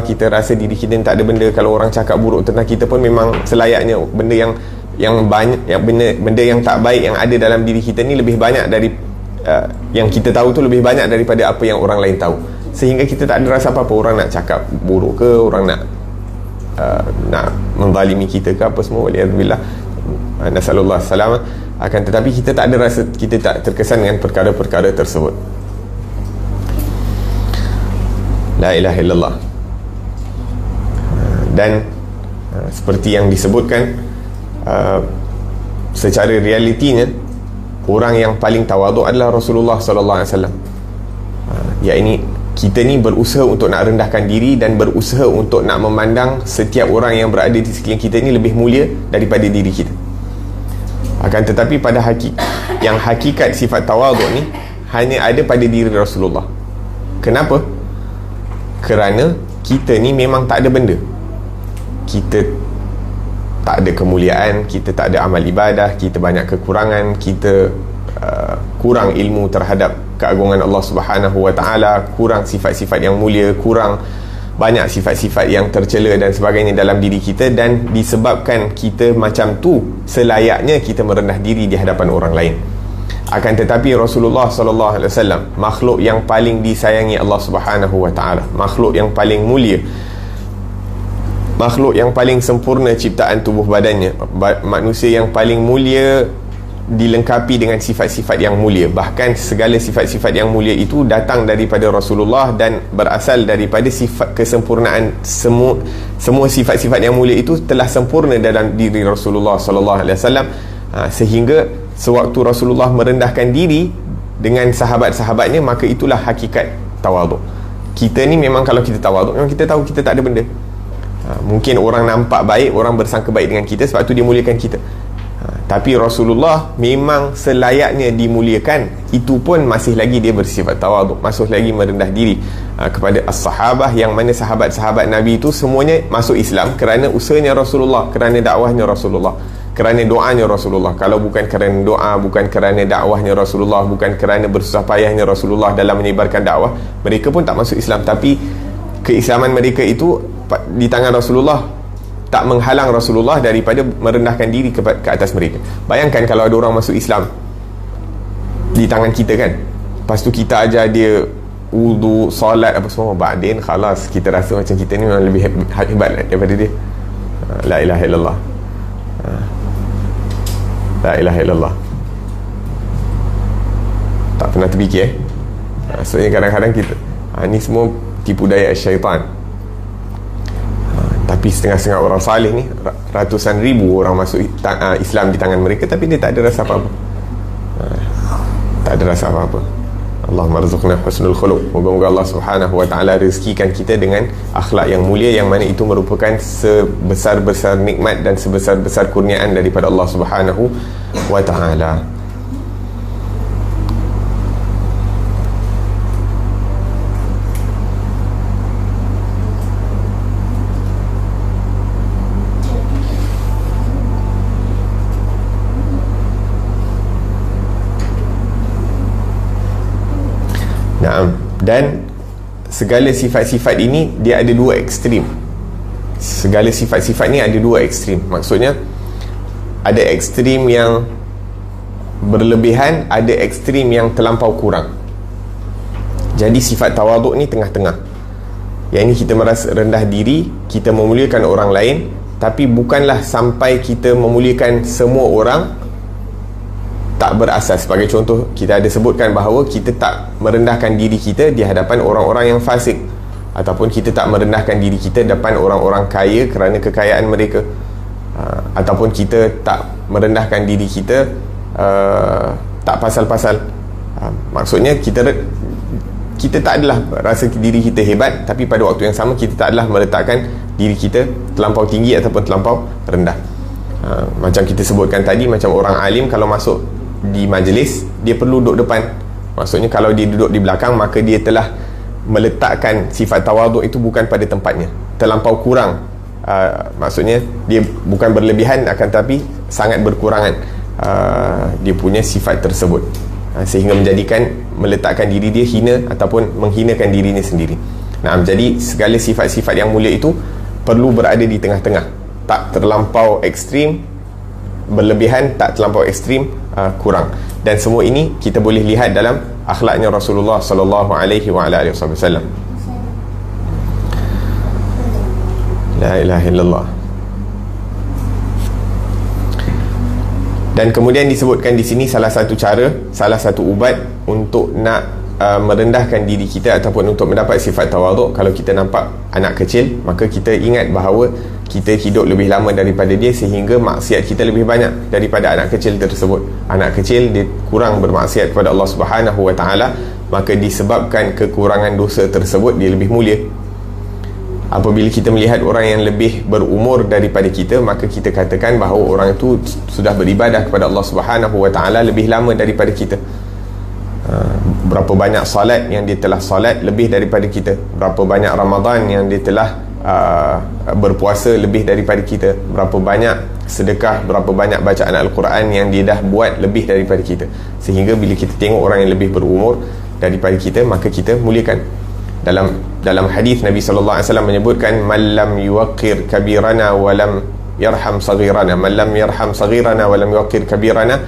kita rasa diri kita tak ada benda. Kalau orang cakap buruk tentang kita pun memang selayaknya benda yang banyak, benda yang tak baik yang ada dalam diri kita ni lebih banyak dari yang kita tahu tu lebih banyak daripada apa yang orang lain tahu, sehingga kita tak ada rasa apa-apa. Orang nak cakap buruk ke, orang nak menzalimi kita ke apa semua, waliyadzubillah, nasallallahu salamah, akan tetapi kita tak ada rasa, kita tak terkesan dengan perkara-perkara tersebut. La ilaha illallah. Dan seperti yang disebutkan, secara realitinya orang yang paling tawaduk adalah Rasulullah sallallahu alaihi wasallam. Ya, ini kita ni berusaha untuk nak rendahkan diri dan berusaha untuk nak memandang setiap orang yang berada di sekeliling kita ni lebih mulia daripada diri kita. Akan tetapi pada hakikat sifat tawaduk ni hanya ada pada diri Rasulullah. Kenapa? Kerana kita ni memang tak ada benda, kita tak ada kemuliaan, kita tak ada amal ibadah, kita banyak kekurangan, kita kurang ilmu terhadap keagungan Allah Subhanahu wa taala, kurang sifat-sifat yang mulia, kurang banyak sifat-sifat yang tercela dan sebagainya dalam diri kita. Dan disebabkan kita macam tu, selayaknya kita merendah diri di hadapan orang lain. Akan tetapi Rasulullah sallallahu alaihi wasallam, makhluk yang paling disayangi Allah Subhanahu wa taala, makhluk yang paling mulia, makhluk yang paling sempurna ciptaan tubuh badannya, manusia yang paling mulia, dilengkapi dengan sifat-sifat yang mulia. Bahkan segala sifat-sifat yang mulia itu datang daripada Rasulullah dan berasal daripada sifat kesempurnaan. Semua sifat-sifat yang mulia itu telah sempurna dalam diri Rasulullah sallallahu alaihi wasallam, sehingga sewaktu Rasulullah merendahkan diri dengan sahabat-sahabatnya, maka itulah hakikat tawaduk. Kita ni memang kalau kita tawaduk, memang kita tahu kita tak ada benda. Mungkin orang nampak baik, orang bersangka baik dengan kita, sebab tu dia muliakan kita. Tapi Rasulullah memang selayaknya dimuliakan. Itu pun masih lagi dia bersifat tawaduk, masih lagi merendah diri kepada as-sahabah, yang mana sahabat-sahabat Nabi itu semuanya masuk Islam kerana usahanya Rasulullah, kerana dakwahnya Rasulullah. kerana doanya Rasulullah. Kalau bukan kerana doa, bukan kerana dakwahnya Rasulullah, bukan kerana bersusah payahnya Rasulullah dalam menyebarkan dakwah, mereka pun tak masuk Islam. Tapi keislaman mereka itu di tangan Rasulullah tak menghalang Rasulullah daripada merendahkan diri ke atas mereka. Bayangkan kalau ada orang masuk Islam di tangan kita kan, lepas tu kita ajar dia wudu, solat apa semua, ba'din khalas kita rasa macam kita ni memang lebih hebat daripada dia. La ilaha illallah. La ilaha illallah. Tak pernah terfikir maksudnya kadang-kadang kita ni semua tipu daya syaitan. Tapi setengah-setengah orang salih ni, ratusan ribu orang masuk Islam di tangan mereka, tapi dia tak ada rasa apa-apa. Tak ada rasa apa-apa. Allahumma rzuqna husnul khuluq. Moga-moga Allah Subhanahu wa taala rezekikan kita dengan akhlak yang mulia, yang mana itu merupakan sebesar-besar nikmat dan sebesar-besar kurniaan daripada Allah Subhanahu wa taala. Dan segala sifat-sifat ini dia ada dua ekstrim. Segala sifat-sifat ni ada dua ekstrim. Maksudnya ada ekstrim yang berlebihan, ada ekstrim yang terlampau kurang. Jadi sifat tawaduk ni tengah-tengah. Yang ini kita merasa rendah diri, kita memuliakan orang lain, tapi bukanlah sampai kita memuliakan semua orang tak berasas. Sebagai contoh, kita ada sebutkan bahawa kita tak merendahkan diri kita di hadapan orang-orang yang fasik, ataupun kita tak merendahkan diri kita depan orang-orang kaya kerana kekayaan mereka, ataupun kita tak merendahkan diri kita tak pasal-pasal. Maksudnya kita tak adalah rasa diri kita hebat, tapi pada waktu yang sama kita tak adalah meletakkan diri kita terlampau tinggi ataupun terlampau rendah. Macam kita sebutkan tadi, macam orang alim kalau masuk di majlis, dia perlu duduk depan. Maksudnya kalau dia duduk di belakang, maka dia telah meletakkan sifat tawaduk itu bukan pada tempatnya, terlampau kurang. Maksudnya dia bukan berlebihan, akan tapi sangat berkurangan dia punya sifat tersebut, sehingga menjadikan meletakkan diri dia hina ataupun menghinakan dirinya sendiri. Nah, jadi segala sifat-sifat yang mulia itu perlu berada di tengah-tengah, tak terlampau ekstrim berlebihan, tak terlampau ekstrim kurang. Dan semua ini kita boleh lihat dalam akhlaknya Rasulullah sallallahu alaihi wasallam. La ilaha illallah. Dan kemudian disebutkan di sini salah satu cara, salah satu ubat untuk nak merendahkan diri kita ataupun untuk mendapat sifat tawaduk. Kalau kita nampak anak kecil, maka kita ingat bahawa kita hidup lebih lama daripada dia, sehingga maksiat kita lebih banyak daripada anak kecil tersebut. Anak kecil dia kurang bermaksiat kepada Allah Subhanahu wa taala, maka disebabkan kekurangan dosa tersebut dia lebih mulia. Apabila kita melihat orang yang lebih berumur daripada kita, maka kita katakan bahawa orang itu sudah beribadah kepada Allah Subhanahu wa taala lebih lama daripada kita. Berapa banyak salat yang dia telah salat lebih daripada kita, berapa banyak Ramadan yang dia telah berpuasa lebih daripada kita, berapa banyak sedekah, berapa banyak bacaan Al-Quran yang dia dah buat lebih daripada kita. Sehingga bila kita tengok orang yang lebih berumur daripada kita, maka kita muliakan. Dalam hadis Nabi sallallahu alaihi wasallam menyebutkan, man lam yuwaqqir kabirana wa lam yarham saghirana, man lam yarham saghirana wa lam yuwaqqir kabirana.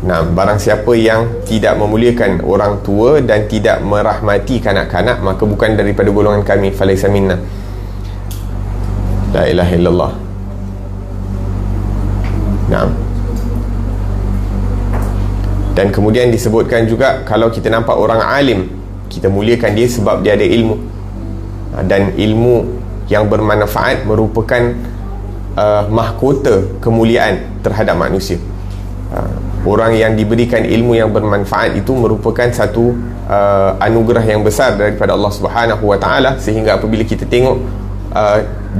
Nah, barang siapa yang tidak memuliakan orang tua dan tidak merahmati kanak-kanak, maka bukan daripada golongan kami, falaisa minna. La ilaha illallah. Nah, dan kemudian disebutkan juga, kalau kita nampak orang alim, kita muliakan dia sebab dia ada ilmu, dan ilmu yang bermanfaat merupakan mahkota kemuliaan terhadap manusia. Orang yang diberikan ilmu yang bermanfaat itu merupakan satu anugerah yang besar daripada Allah Subhanahu wa taala, sehingga apabila kita tengok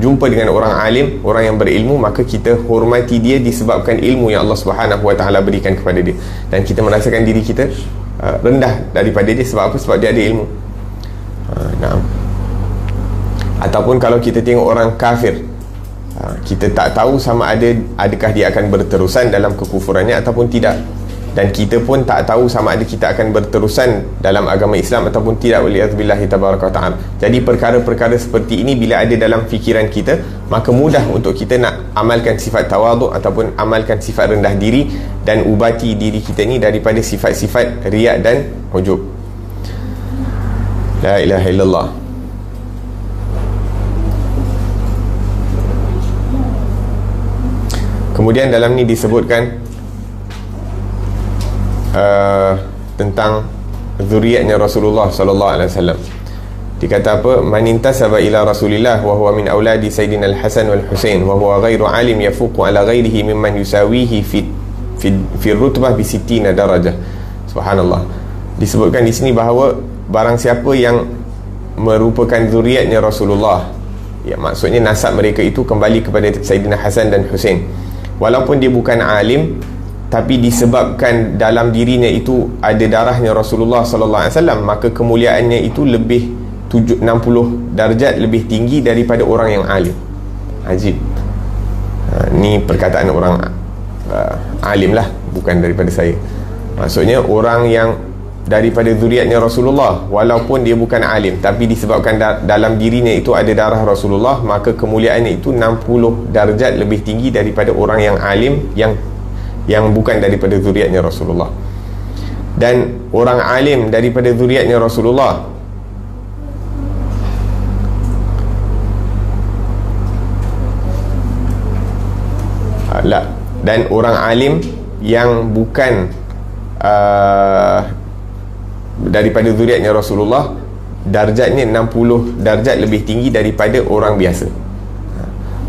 jumpa dengan orang alim, orang yang berilmu, maka kita hormati dia disebabkan ilmu yang Allah Subhanahu wa taala berikan kepada dia, dan kita merasakan diri kita rendah daripada dia. Sebab apa? Sebab dia ada ilmu. Ataupun kalau kita tengok orang kafir, Kita tak tahu sama adakah dia akan berterusan dalam kekufurannya ataupun tidak, dan kita pun tak tahu sama ada kita akan berterusan dalam agama Islam ataupun tidak, waliyazubillahi tabaraka wa ta'ala. Jadi perkara-perkara seperti ini bila ada dalam fikiran kita, maka mudah untuk kita nak amalkan sifat tawaduk ataupun amalkan sifat rendah diri dan ubati diri kita ni daripada sifat-sifat riak dan ujub. La ilaha illallah. Kemudian dalam ni disebutkan tentang zuriatnya Rasulullah sallallahu alaihi wasallam. Dikata apa? Man intasaba ila Rasulillah wa huwa min auladi Sayyidina Al-Hasan wal Husain wa huwa ghairu alim yafuqu ala ghairihi mimman yusawihi fi rutbah bi 60 darajah. Subhanallah. Disebutkan di sini bahawa barang siapa yang merupakan zuriatnya Rasulullah, ya, maksudnya nasab mereka itu kembali kepada Sayyidina Hasan dan Husain, walaupun dia bukan alim, tapi disebabkan dalam dirinya itu ada darahnya Rasulullah sallallahu alaihi wasallam, maka kemuliaannya itu lebih 60 darjat lebih tinggi daripada orang yang alim. Ajib. Ni perkataan orang alim lah, bukan daripada saya. Maksudnya orang yang daripada zuriatnya Rasulullah, walaupun dia bukan alim, tapi disebabkan dalam dirinya itu ada darah Rasulullah, maka kemuliaannya itu 60 darjat lebih tinggi daripada orang yang alim yang bukan daripada zuriatnya Rasulullah. Dan orang alim daripada zuriatnya Rasulullah dan orang alim yang bukan daripada zuriatnya Rasulullah, darjatnya 60 darjat lebih tinggi daripada orang biasa.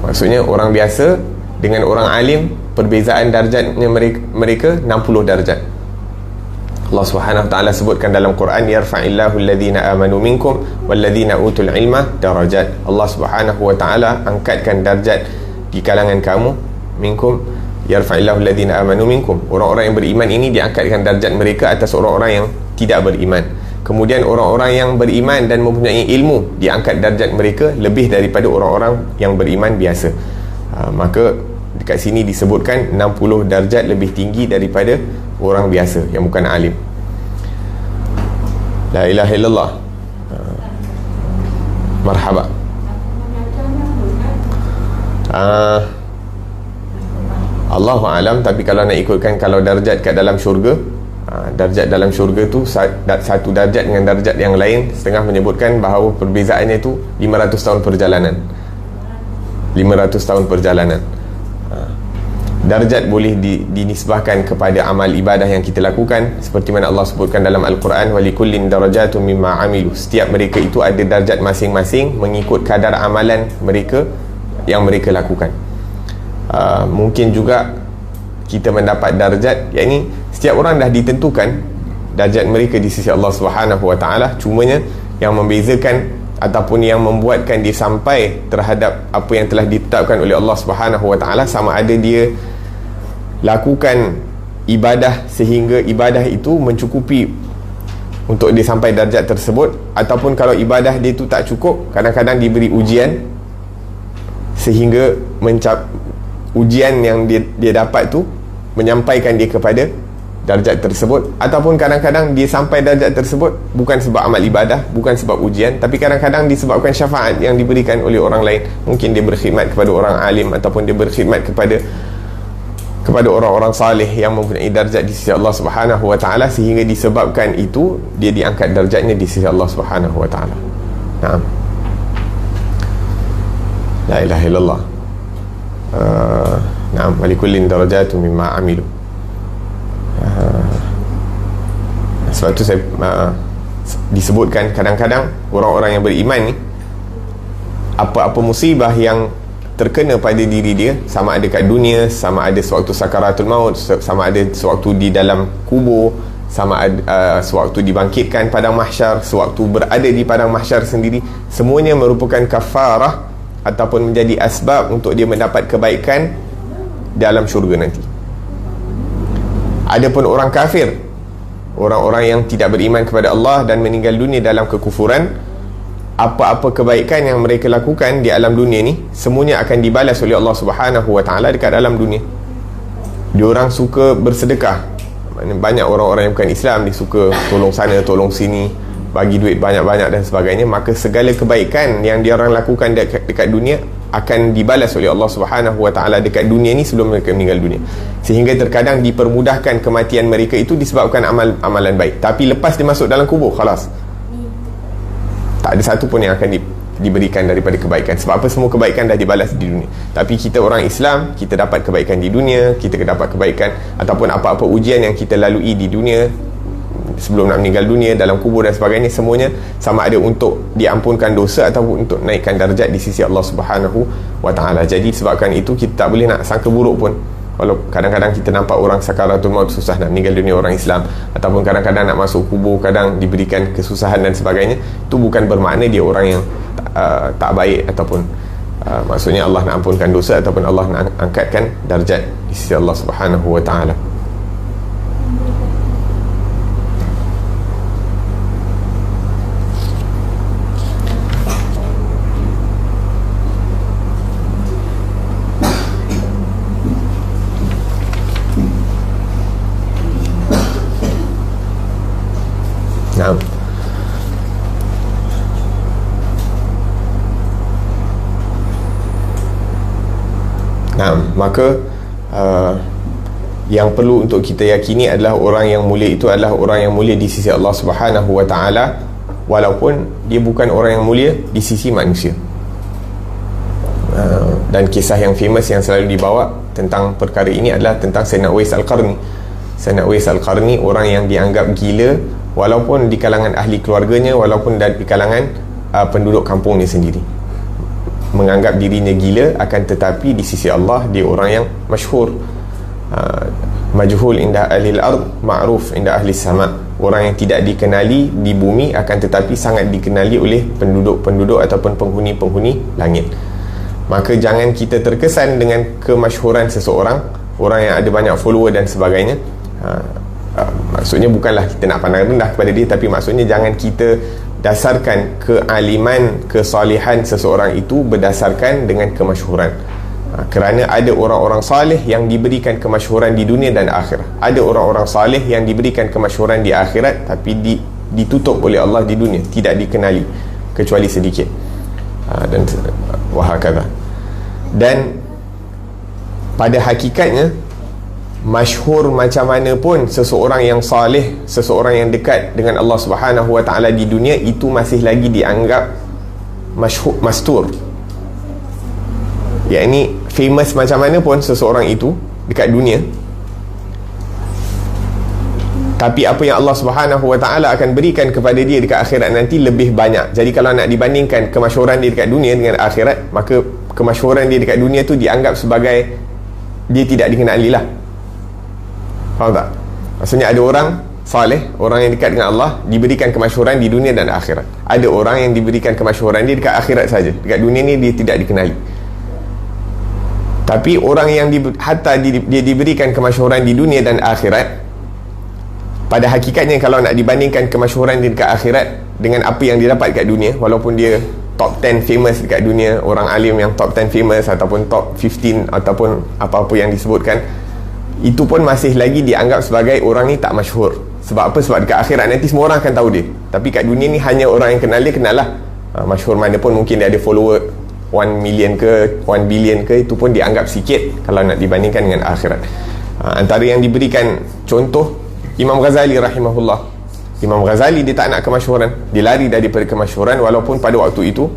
Maksudnya orang biasa dengan orang alim, perbezaan darjatnya mereka 60 darjat. Allah Subhanahu wa taala sebutkan dalam Quran, yarfa'illahu alladhina amanu minkum walladhina utul ilma darajat. Allah Subhanahu wa taala angkatkan darjat di kalangan kamu, minkum, yarfa'illahu alladhina amanu minkum. Orang-orang yang beriman ini diangkatkan darjat mereka atas orang-orang yang tidak beriman. Kemudian orang-orang yang beriman dan mempunyai ilmu diangkat darjat mereka lebih daripada orang-orang yang beriman biasa. Maka dekat sini disebutkan 60 darjat lebih tinggi daripada orang biasa yang bukan alim. La ilaha illallah. Marhaba. Allahu alam, tapi kalau nak ikutkan kalau darjat kat dalam syurga, darjat dalam syurga tu satu darjat dengan darjat yang lain, setengah menyebutkan bahawa perbezaannya tu 500 tahun perjalanan. 500 tahun perjalanan. Darjat boleh dinisbahkan kepada amal ibadah yang kita lakukan, seperti mana Allah sebutkan dalam Al-Quran, walikullin darajatun mimma amilu. Setiap mereka itu ada darjat masing-masing mengikut kadar amalan mereka yang mereka lakukan. Mungkin juga kita mendapat darjat, yakni setiap orang dah ditentukan darjat mereka di sisi Allah Subhanahu wa taala, cumanya yang membezakan ataupun yang membuatkan dia sampai terhadap apa yang telah ditetapkan oleh Allah Subhanahu wa taala, sama ada dia lakukan ibadah sehingga ibadah itu mencukupi untuk dia sampai darjat tersebut, ataupun kalau ibadah dia itu tak cukup, kadang-kadang diberi ujian sehingga ujian yang dia dapat tu menyampaikan dia kepada darjat tersebut, ataupun kadang-kadang dia sampai darjat tersebut bukan sebab amal ibadah, bukan sebab ujian, tapi kadang-kadang disebabkan syafaat yang diberikan oleh orang lain. Mungkin dia berkhidmat kepada orang alim, ataupun dia berkhidmat kepada orang-orang salih yang mempunyai darjat di sisi Allah Subhanahu wa taala, sehingga disebabkan itu dia diangkat darjatnya di sisi Allah Subhanahu wa taala. Naam. La ilaha illallah. Naam, walikullin darajatun mimma amilu. Sebab tu saya disebutkan kadang-kadang orang-orang yang beriman ni, apa-apa musibah yang terkena pada diri dia, sama ada kat dunia, sama ada sewaktu sakaratul maut, sama ada sewaktu di dalam kubur, sama ada sewaktu dibangkitkan padang mahsyar, sewaktu berada di padang mahsyar sendiri, semuanya merupakan kafarah ataupun menjadi asbab untuk dia mendapat kebaikan dalam syurga nanti. Adapun orang kafir, orang-orang yang tidak beriman kepada Allah dan meninggal dunia dalam kekufuran, apa-apa kebaikan yang mereka lakukan di alam dunia ni semuanya akan dibalas oleh Allah Subhanahu Wa Taala dekat alam dunia. Diorang suka bersedekah, banyak orang-orang yang bukan Islam dia suka tolong sana tolong sini, bagi duit banyak-banyak dan sebagainya, maka segala kebaikan yang diorang lakukan dekat dunia akan dibalas oleh Allah Subhanahu Wa Taala dekat dunia ni sebelum mereka meninggal dunia. Sehingga terkadang dipermudahkan kematian mereka itu disebabkan amalan baik, tapi lepas dia masuk dalam kubur, khalas, tak ada satu pun yang akan diberikan daripada kebaikan. Sebab apa? Semua kebaikan dah dibalas di dunia. Tapi kita orang Islam, kita dapat kebaikan di dunia, kita dapat kebaikan ataupun apa-apa ujian yang kita lalui di dunia sebelum nak meninggal dunia, dalam kubur dan sebagainya, semuanya sama ada untuk diampunkan dosa ataupun untuk naikkan darjat di sisi Allah Subhanahu Wa Taala. Jadi sebabkan itu kita tak boleh nak sangka buruk pun. Kalau kadang-kadang kita nampak orang sakaratul maut, susah nak meninggal dunia, orang Islam, ataupun kadang-kadang nak masuk kubur, kadang diberikan kesusahan dan sebagainya, itu bukan bermakna dia orang yang tak baik ataupun maksudnya Allah nak ampunkan dosa ataupun Allah nak angkatkan darjat di sisi Allah Subhanahu Wa Taala. Maka yang perlu untuk kita yakini adalah orang yang mulia itu adalah orang yang mulia di sisi Allah Subhanahu Wa Taala, walaupun dia bukan orang yang mulia di sisi manusia. Dan kisah yang famous yang selalu dibawa tentang perkara ini adalah tentang Sayyidina Uwais Al-Qarni. Sayyidina Uwais Al-Qarni orang yang dianggap gila walaupun di kalangan ahli keluarganya, walaupun di kalangan penduduk kampungnya sendiri, menganggap dirinya gila, akan tetapi di sisi Allah dia orang yang masyhur, majhul inda ahli al-ard, ma'ruf inda ahli sama. Orang yang tidak dikenali di bumi akan tetapi sangat dikenali oleh penduduk-penduduk ataupun penghuni-penghuni langit. Maka jangan kita terkesan dengan kemasyhuran seseorang, orang yang ada banyak follower dan sebagainya. Maksudnya bukanlah kita nak pandang rendah kepada dia, tapi maksudnya jangan kita dasarkan kealiman, kesalihan seseorang itu berdasarkan dengan kemasyhuran. Kerana ada orang-orang salih yang diberikan kemasyhuran di dunia dan akhirat. Ada orang-orang salih yang diberikan kemasyhuran di akhirat tapi ditutup oleh Allah di dunia, tidak dikenali kecuali sedikit. Dan wahakadha. Dan pada hakikatnya masyhur macam mana pun seseorang yang salih, seseorang yang dekat dengan Allah Subhanahu Wa Taala di dunia, itu masih lagi dianggap masyhur, mastur. Yakni famous macam mana pun seseorang itu dekat dunia, tapi apa yang Allah Subhanahu Wa Taala akan berikan kepada dia dekat akhirat nanti lebih banyak. Jadi kalau nak dibandingkan kemasyhuran dia dekat dunia dengan akhirat, maka kemasyhuran dia dekat dunia tu dianggap sebagai dia tidak dikenali lah. Faham tak? Maksudnya ada orang saleh, orang yang dekat dengan Allah, diberikan kemasyhuran di dunia dan akhirat. Ada orang yang diberikan kemasyhuran dia dekat akhirat saja, dekat dunia ni dia tidak dikenali. Tapi orang yang dia diberikan kemasyhuran di dunia dan akhirat, pada hakikatnya kalau nak dibandingkan kemasyhuran dia dekat akhirat dengan apa yang dia dapat dekat dunia, walaupun dia top 10 famous dekat dunia, orang alim yang top 10 famous ataupun top 15 ataupun apa-apa yang disebutkan, itu pun masih lagi dianggap sebagai orang ni tak masyhur. Sebab apa? Sebab dekat akhirat nanti semua orang akan tahu dia, tapi kat dunia ni hanya orang yang kenal dia, kenal lah. Masyhur mana pun, mungkin dia ada follower 1 million ke 1 billion ke, itu pun dianggap sikit kalau nak dibandingkan dengan akhirat. Antara yang diberikan contoh Imam Ghazali rahimahullah. Imam Ghazali dia tak nak kemasyhuran, dia lari daripada kemasyhuran, walaupun pada waktu itu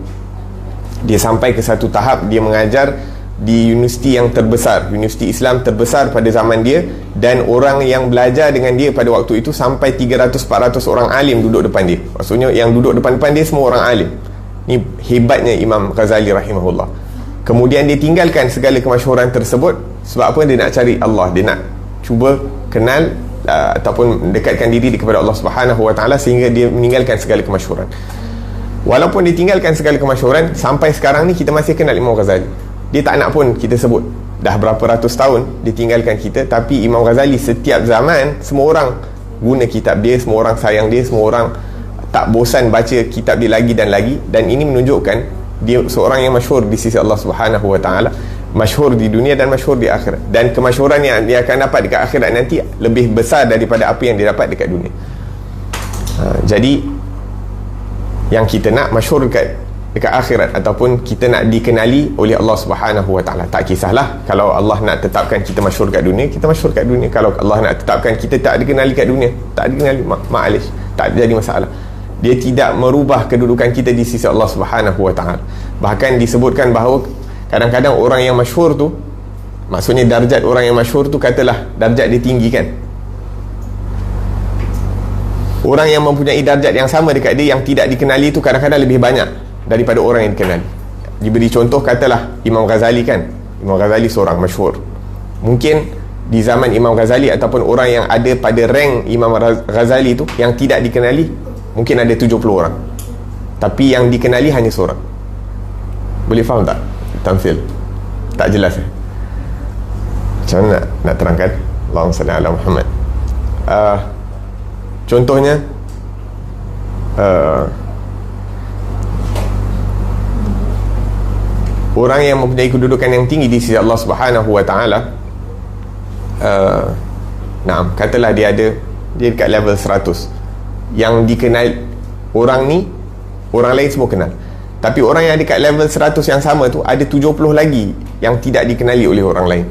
dia sampai ke satu tahap dia mengajar di universiti yang terbesar, universiti Islam terbesar pada zaman dia, dan orang yang belajar dengan dia pada waktu itu sampai 300-400 orang alim duduk depan dia. Maksudnya yang duduk depan dia semua orang alim. Ni hebatnya Imam Ghazali rahimahullah. Kemudian dia tinggalkan segala kemasyhuran tersebut. Sebab apa? Dia nak cari Allah, dia nak cuba kenal ataupun dekatkan diri kepada Allah Subhanahu Wa Taala, sehingga dia meninggalkan segala kemasyhuran. Walaupun dia tinggalkan segala kemasyhuran, sampai sekarang ni kita masih kenal Imam Ghazali. Dia tak nak pun kita sebut dah berapa ratus tahun ditinggalkan kita, tapi Imam Ghazali setiap zaman semua orang guna kitab dia, semua orang sayang dia, semua orang tak bosan baca kitab dia lagi dan lagi, dan ini menunjukkan dia seorang yang masyhur di sisi Allah Subhanahu Wa Taala, masyhur di dunia dan masyhur di akhirat, dan kemasyhuran yang dia akan dapat dekat akhirat nanti lebih besar daripada apa yang dia dapat dekat dunia. Jadi yang kita nak masyhur dekat akhirat ataupun kita nak dikenali oleh Allah Subhanahu Wa Taala, tak kisahlah kalau Allah nak tetapkan kita masyhur kat dunia, kita masyhur kat dunia. Kalau Allah nak tetapkan kita tak dikenali kat dunia, tak dikenali, ma'alish, tak jadi masalah. Dia tidak merubah kedudukan kita di sisi Allah Subhanahu Wa Taala. Bahkan disebutkan bahawa kadang-kadang orang yang masyhur tu, maksudnya darjat orang yang masyhur tu, katalah darjat dia tinggi kan, orang yang mempunyai darjat yang sama dekat dia yang tidak dikenali tu kadang-kadang lebih banyak daripada orang yang dikenali. Diberi contoh, katalah Imam Ghazali kan, Imam Ghazali seorang masyhur. Mungkin di zaman Imam Ghazali ataupun orang yang ada pada rank Imam Ghazali tu yang tidak dikenali mungkin ada 70 orang, tapi yang dikenali hanya seorang. Boleh faham tak tamthil? Tak jelas macam mana nak terangkan? Allahumma salli ala Muhammad. Contohnya orang yang mempunyai kedudukan yang tinggi di sisi Allah Subhanahu Wa Taala, katalah dia dekat level 100, yang dikenal orang ni, orang lain semua kenal, tapi orang yang dekat level 100 yang sama tu ada 70 lagi yang tidak dikenali oleh orang lain.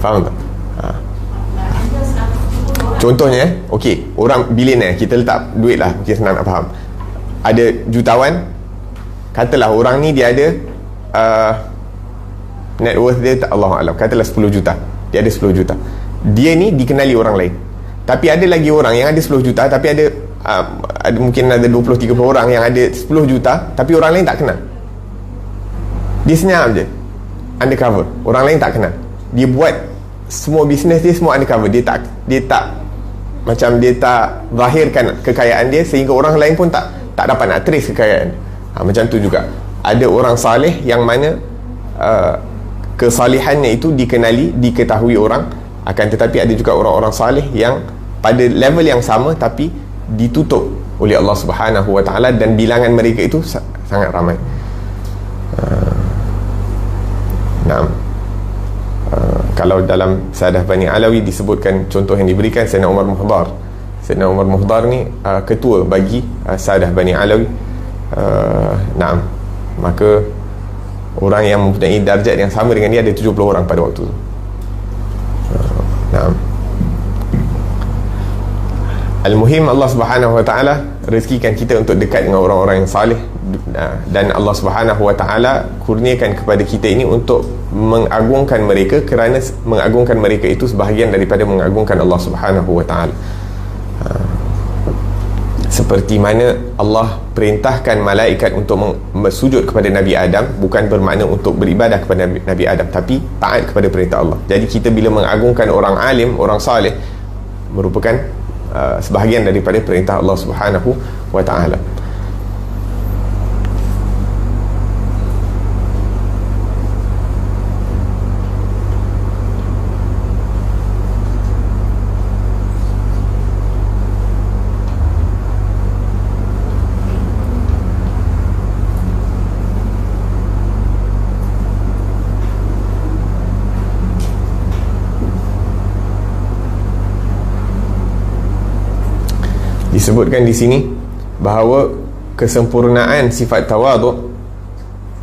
Faham tak? Contohnya okey, orang billionaire, kita letak duit lah, mungkin senang nak faham. Ada jutawan, katalah orang ni dia ada net worth dia, Allahu'alam, katalah 10 juta, dia ada 10 juta. Dia ni dikenali orang lain, tapi ada lagi orang yang ada 10 juta tapi ada mungkin ada 20-30 orang yang ada 10 juta tapi orang lain tak kenal. Dia senyap je, undercover, orang lain tak kenal. Dia buat semua bisnes dia semua undercover, dia tak zahirkan kekayaan dia sehingga orang lain pun tak dapat nak trace kekayaan. Macam tu juga ada orang saleh yang mana kesalihannya itu dikenali, diketahui orang, akan tetapi ada juga orang-orang saleh yang pada level yang sama tapi ditutup oleh Allah Subhanahu Wa Taala, dan bilangan mereka itu sangat ramai. Kalau dalam Sadah Bani Alawi disebutkan contoh yang diberikan Sayyidina Umar Muhdar. Sayyidina Umar Muhdar ni ketua bagi Sadah Bani Alawi. Maka orang yang mempunyai darjat yang sama dengan dia ada 70 orang pada waktu tu. Al-Muhim, Allah Subhanahu Wa Taala rezekikan kita untuk dekat dengan orang-orang yang salih, dan Allah Subhanahu Wa Taala kurniakan kepada kita ini untuk mengagungkan mereka, kerana mengagungkan mereka itu sebahagian daripada mengagungkan Allah Subhanahu Wa Taala. Seperti mana Allah perintahkan malaikat untuk bersujud kepada Nabi Adam, bukan bermakna untuk beribadah kepada Nabi Adam, tapi taat kepada perintah Allah. Jadi kita bila mengagungkan orang alim, orang saleh, merupakan sebahagian daripada perintah Allah Subhanahu Wa Taala. Disebutkan di sini bahawa kesempurnaan sifat tawaduk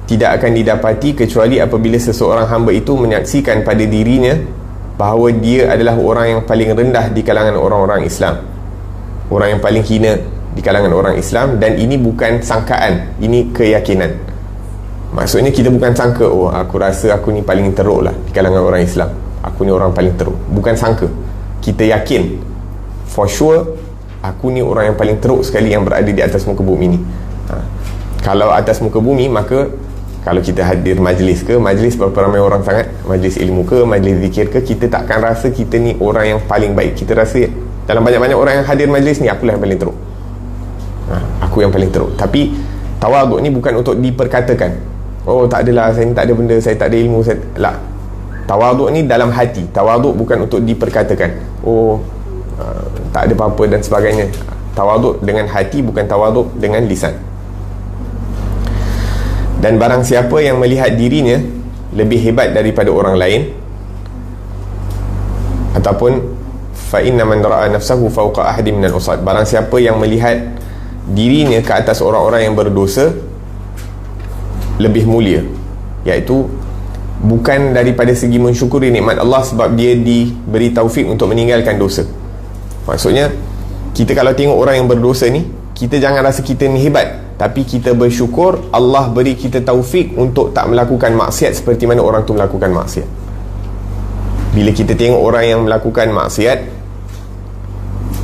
tidak akan didapati kecuali apabila seseorang hamba itu menyaksikan pada dirinya bahawa dia adalah orang yang paling rendah di kalangan orang-orang Islam, orang yang paling hina di kalangan orang Islam. Dan ini bukan sangkaan, ini keyakinan. Maksudnya kita bukan sangka, oh aku rasa aku ni paling teruk lah di kalangan orang Islam, aku ni orang paling teruk. Bukan sangka, kita yakin for sure aku ni orang yang paling teruk sekali yang berada di atas muka bumi ni. Kalau atas muka bumi, maka kalau kita hadir majlis ke, majlis berapa ramai orang sangat, majlis ilmu ke, majlis zikir ke, kita takkan rasa kita ni orang yang paling baik. Kita rasa dalam banyak-banyak orang yang hadir majlis ni, akulah yang paling teruk, aku yang paling teruk. Tapi tawaduk ni bukan untuk diperkatakan, oh tak adalah, saya ni tak ada benda, saya tak ada ilmu, saya... lah. Tawaduk ni dalam hati. Tawaduk bukan untuk diperkatakan, oh tak ada apa-apa dan sebagainya. Tawaduk dengan hati, bukan tawaduk dengan lisan. Dan barang siapa yang melihat dirinya lebih hebat daripada orang lain, ataupun fa inna man ra'a nafsahu fawqa ahadin minal usad, barang siapa yang melihat dirinya ke atas orang-orang yang berdosa lebih mulia, iaitu bukan daripada segi mensyukuri nikmat Allah sebab dia diberi taufik untuk meninggalkan dosa. Maksudnya, kita kalau tengok orang yang berdosa ni, kita jangan rasa kita ni hebat, tapi kita bersyukur Allah beri kita taufik untuk tak melakukan maksiat seperti mana orang tu melakukan maksiat. Bila kita tengok orang yang melakukan maksiat,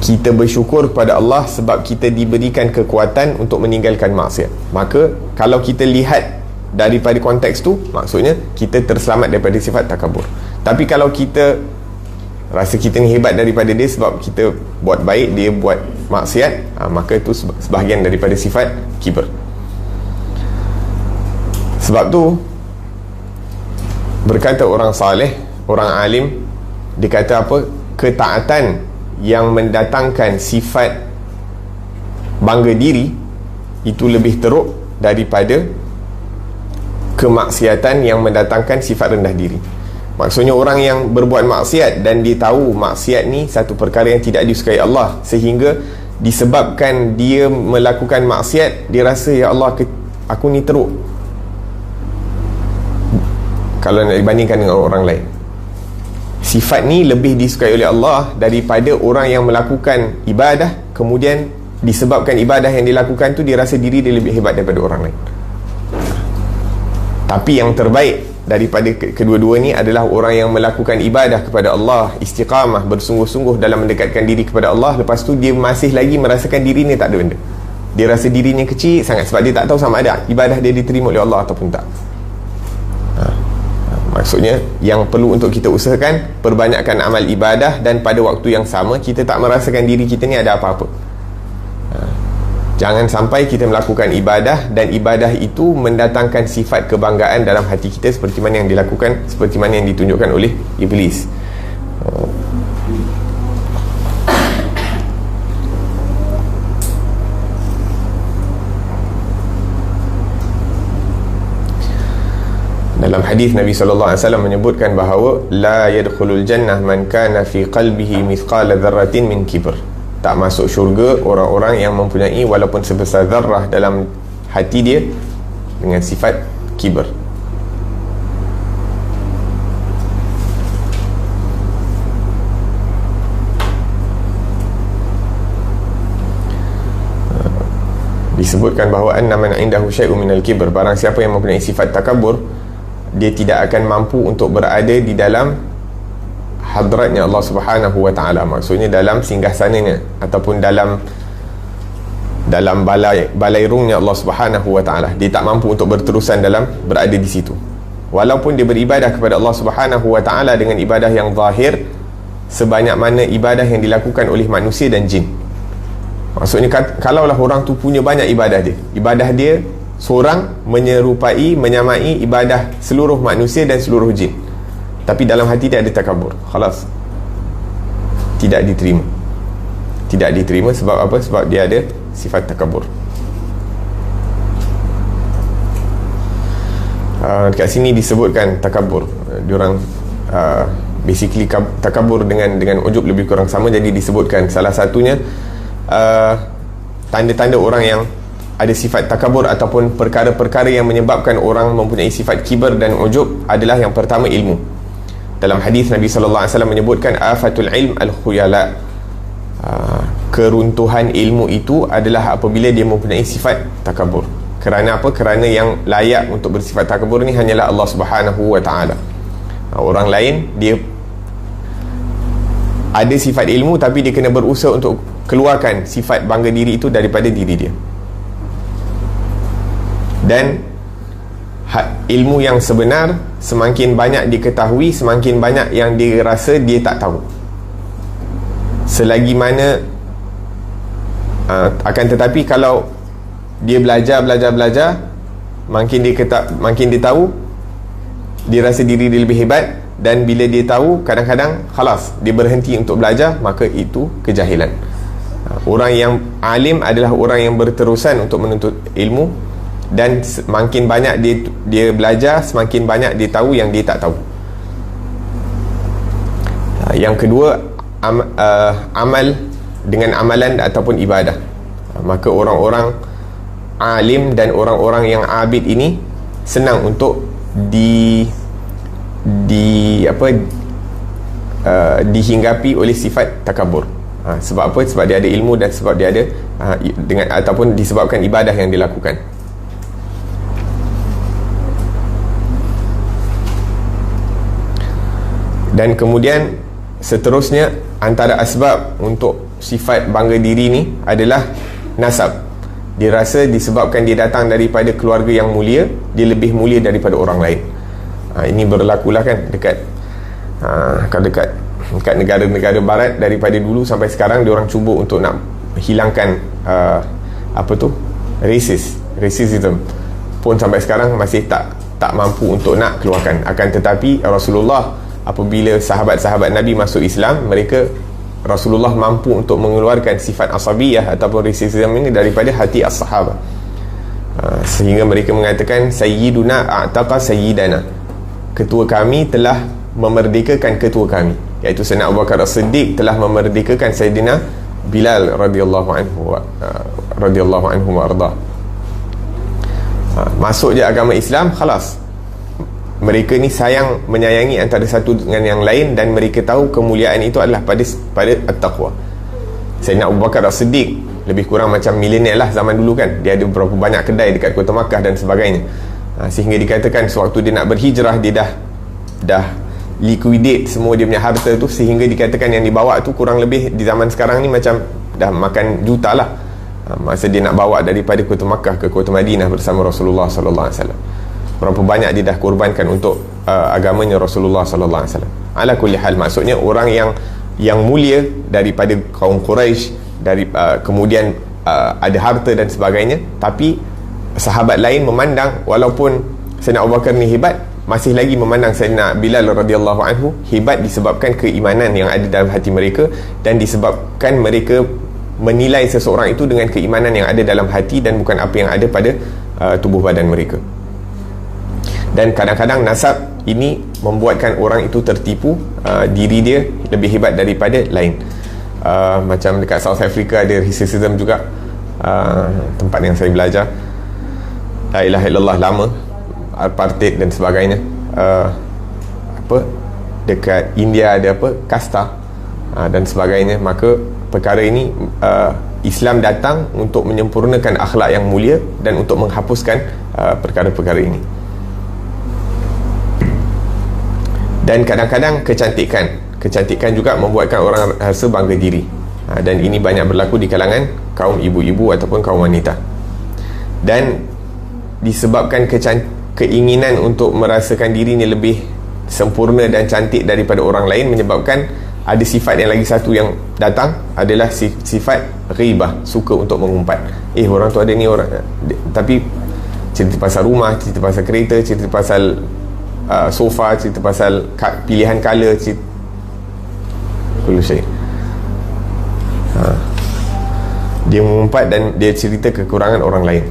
kita bersyukur kepada Allah sebab kita diberikan kekuatan untuk meninggalkan maksiat. Maka kalau kita lihat daripada konteks tu, maksudnya kita terselamat daripada sifat takabur. Tapi kalau kita rasa kita ni hebat daripada dia sebab kita buat baik, dia buat maksiat, maka itu sebahagian daripada sifat kibr. Sebab tu berkata orang saleh, orang alim, dia kata apa? Ketaatan yang mendatangkan sifat bangga diri itu lebih teruk daripada kemaksiatan yang mendatangkan sifat rendah diri. Maksudnya orang yang berbuat maksiat dan dia tahu maksiat ni satu perkara yang tidak disukai Allah, sehingga disebabkan dia melakukan maksiat, dia rasa ya Allah, aku ni teruk kalau nak dibandingkan dengan orang lain. Sifat ni lebih disukai oleh Allah daripada orang yang melakukan ibadah, kemudian disebabkan ibadah yang dilakukan tu dia rasa diri dia lebih hebat daripada orang lain. Tapi yang terbaik daripada kedua-dua ni adalah orang yang melakukan ibadah kepada Allah, istiqamah, bersungguh-sungguh dalam mendekatkan diri kepada Allah. Lepas tu dia masih lagi merasakan diri ni tak ada benda, dia rasa dirinya kecil sangat sebab dia tak tahu sama ada ibadah dia diterima oleh Allah ataupun tak. Maksudnya yang perlu untuk kita usahakan, perbanyakkan amal ibadah, dan pada waktu yang sama kita tak merasakan diri kita ni ada apa-apa. Jangan sampai kita melakukan ibadah dan ibadah itu mendatangkan sifat kebanggaan dalam hati kita seperti mana yang dilakukan, seperti mana yang ditunjukkan oleh iblis. Dalam hadis Nabi SAW menyebutkan bahawa la yadkhulul jannah man kana fi qalbihi mithqala dzarratin min kibr. Tak masuk syurga orang-orang yang mempunyai walaupun sebesar zarrah dalam hati dia dengan sifat kibr. Disebutkan bahawa anna man indahu syai'un minal kibr, barang siapa yang mempunyai sifat takabur, dia tidak akan mampu untuk berada di dalam hadratnya Allah Subhanahu wa ta'ala. Maksudnya dalam singgahsananya ataupun dalam balairungnya Allah Subhanahu wa ta'ala. Dia tak mampu untuk berterusan dalam berada di situ. Walaupun dia beribadah kepada Allah Subhanahu wa ta'ala dengan ibadah yang zahir sebanyak mana ibadah yang dilakukan oleh manusia dan jin. Maksudnya kalaulah orang tu punya banyak ibadah dia seorang menyerupai, menyamai ibadah seluruh manusia dan seluruh jin, tapi dalam hati dia ada takabur, khalas, tidak diterima. Sebab apa? Sebab dia ada sifat takabur. Dekat sini disebutkan takabur, diorang basically takabur dengan ujub lebih kurang sama. Jadi disebutkan salah satunya tanda-tanda orang yang ada sifat takabur ataupun perkara-perkara yang menyebabkan orang mempunyai sifat kibar dan ujub adalah yang pertama, ilmu. Dalam hadis Nabi SAW menyebutkan afatul ilm al-khuyala, keruntuhan ilmu itu adalah apabila dia mempunyai sifat takabur. Kerana apa? Kerana yang layak untuk bersifat takabur ni hanyalah Allah Subhanahu wa ta'ala. Orang lain dia ada sifat ilmu, tapi dia kena berusaha untuk keluarkan sifat bangga diri itu daripada diri dia. Dan ilmu yang sebenar semakin banyak diketahui, semakin banyak yang dia rasa dia tak tahu. Selagi mana akan tetapi kalau dia belajar, makin dia tahu, dia rasa diri dia lebih hebat, dan bila dia tahu, kadang-kadang khalas, dia berhenti untuk belajar, maka itu kejahilan. Orang yang alim adalah orang yang berterusan untuk menuntut ilmu, dan semakin banyak dia belajar, semakin banyak dia tahu yang dia tak tahu. Yang kedua, amal dengan amalan ataupun ibadah. Maka orang-orang alim dan orang-orang yang abid ini senang untuk dihinggapi oleh sifat takabur. Sebab apa? Sebab dia ada ilmu, dan sebab dia ada ataupun disebabkan ibadah yang dilakukan. Dan kemudian seterusnya, antara asbab untuk sifat bangga diri ni adalah nasab. Dia rasa disebabkan dia datang daripada keluarga yang mulia, dia lebih mulia daripada orang lain. Ini berlakulah kan dekat dekat negara-negara barat, daripada dulu sampai sekarang dia orang cuba untuk nak hilangkan racism pun sampai sekarang masih tak mampu untuk nak keluarkan. Akan tetapi Rasulullah, apabila sahabat-sahabat Nabi masuk Islam, Rasulullah mampu untuk mengeluarkan sifat asabiyah ataupun racism ini daripada hati as-sahabah, sehingga mereka mengatakan sayyiduna a'taqa sayyidana, ketua kami telah memerdekakan ketua kami, iaitu Sayyidina Abu Bakar As-Siddiq telah memerdekakan Sayyidina Bilal radhiyallahu anhu wa arda. Masuk je agama Islam, khalas, mereka ni menyayangi antara satu dengan yang lain, dan mereka tahu kemuliaan itu adalah pada at-taqwa. Sayyidina Abu Bakar As-Siddiq lebih kurang macam milenial lah zaman dulu kan, dia ada berapa banyak kedai dekat kota Makkah dan sebagainya, sehingga dikatakan sewaktu dia nak berhijrah, dia dah liquidate semua dia punya harta tu, sehingga dikatakan yang dibawa tu kurang lebih di zaman sekarang ni macam dah makan juta lah, masa dia nak bawa daripada kota Makkah ke kota Madinah bersama Rasulullah sallallahu alaihi wasallam. Berapa banyak dia dah korbankan untuk agamanya Rasulullah sallallahu alaihi wasallam. Ala kulli hal, maksudnya orang yang mulia daripada kaum Quraisy, kemudian ada harta dan sebagainya, tapi sahabat lain memandang, walaupun Sayyidina Abu Bakar ni hebat, masih lagi memandang Sayyidina Bilal radhiyallahu anhu hebat disebabkan keimanan yang ada dalam hati mereka, dan disebabkan mereka menilai seseorang itu dengan keimanan yang ada dalam hati dan bukan apa yang ada pada tubuh badan mereka. Dan kadang-kadang nasab ini membuatkan orang itu tertipu, diri dia lebih hebat daripada lain. Macam dekat South Africa ada racism juga, tempat yang saya belajar, la ilaha illallah, lama apartheid dan sebagainya. Dekat India ada kasta dan sebagainya. Maka perkara ini Islam datang untuk menyempurnakan akhlak yang mulia dan untuk menghapuskan perkara-perkara ini. Dan kadang-kadang kecantikan juga membuatkan orang rasa bangga diri, dan ini banyak berlaku di kalangan kaum ibu-ibu ataupun kaum wanita. Dan disebabkan keinginan untuk merasakan dirinya lebih sempurna dan cantik daripada orang lain, menyebabkan ada sifat yang lagi satu yang datang, adalah sifat ghibah, suka untuk mengumpat. Orang tu ada ni, tapi cerita pasal rumah, cerita pasal kereta, cerita pasal sofa, cerita pasal pilihan color, dia mengumpat dan dia cerita kekurangan orang lain.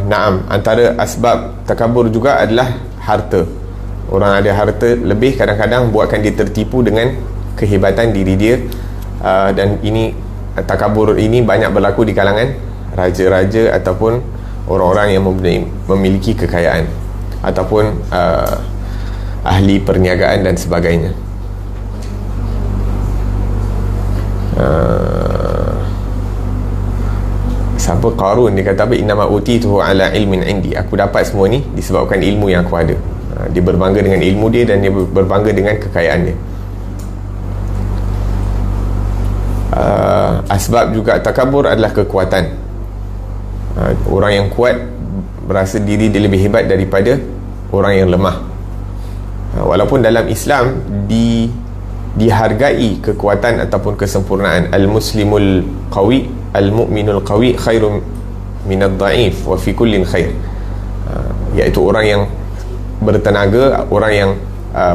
Naam, antara asbab takabur juga adalah harta. Orang ada harta lebih kadang-kadang buatkan dia tertipu dengan kehebatan diri dia, dan ini takabur ini banyak berlaku di kalangan raja-raja ataupun orang-orang yang memiliki kekayaan ataupun ahli perniagaan dan sebagainya. Siapa Qarun, dia kata apa, innama utituhu ala ilmin indi, aku dapat semua ni disebabkan ilmu yang aku ada. Dia berbangga dengan ilmu dia, dan dia berbangga dengan kekayaan dia. Asbab juga takabur adalah kekuatan. Orang yang kuat berasa diri dia lebih hebat daripada orang yang lemah. Walaupun dalam Islam dihargai kekuatan ataupun kesempurnaan. Al-muslimul qawi, al-mu'minul qawi khairun minad da'if wa fi kullin khair, iaitu orang yang bertenaga, orang yang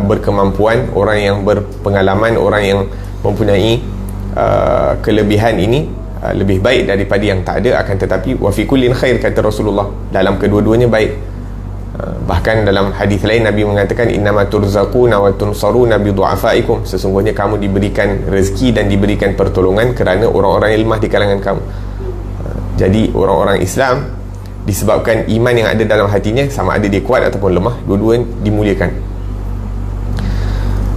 berkemampuan, orang yang berpengalaman, orang yang mempunyai kelebihan ini lebih baik daripada yang tak ada. Akan tetapi wa fi kullin khair, kata Rasulullah, dalam kedua-duanya baik. Bahkan dalam hadis lain Nabi mengatakan innama turzaquna wa tunsaruna bi du'afaikum, sesungguhnya kamu diberikan rezeki dan diberikan pertolongan kerana orang-orang yang lemah di kalangan kamu. Jadi orang-orang Islam disebabkan iman yang ada dalam hatinya, sama ada dia kuat ataupun lemah, dua-dua dimuliakan.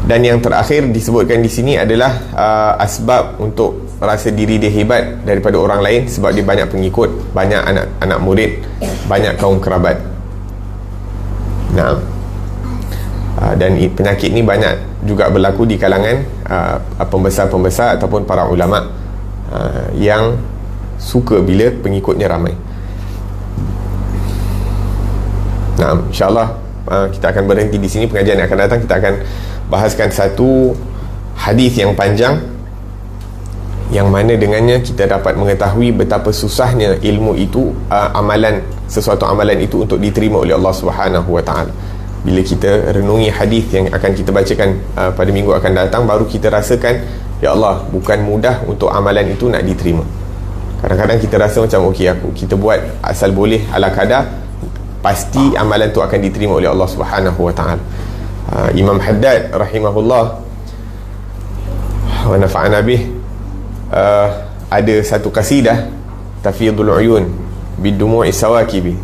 Dan yang terakhir disebutkan di sini adalah asbab untuk rasa diri dia hebat daripada orang lain, sebab dia banyak pengikut, banyak anak murid, banyak kaum kerabat. Nah, dan penyakit ni banyak juga berlaku di kalangan pembesar-pembesar ataupun para ulama yang suka bila pengikutnya ramai. Nah, insyaAllah kita akan berhenti di sini. Pengajian yang akan datang kita akan bahaskan satu hadis yang panjang, yang mana dengannya kita dapat mengetahui betapa susahnya ilmu itu, sesuatu amalan itu untuk diterima oleh Allah Subhanahu Wa Taala. Bila kita renungi hadis yang akan kita bacakan pada minggu akan datang, baru kita rasakan, ya Allah, bukan mudah untuk amalan itu nak diterima. Kadang-kadang kita rasa macam okey, kita buat asal boleh ala kadar, pasti amalan tu akan diterima oleh Allah Subhanahu Wa Taala. Imam Haddad rahimahullah wa nafa'ana bih, ada satu kasidah Tafidul Uyun bidumu'i sawakibi.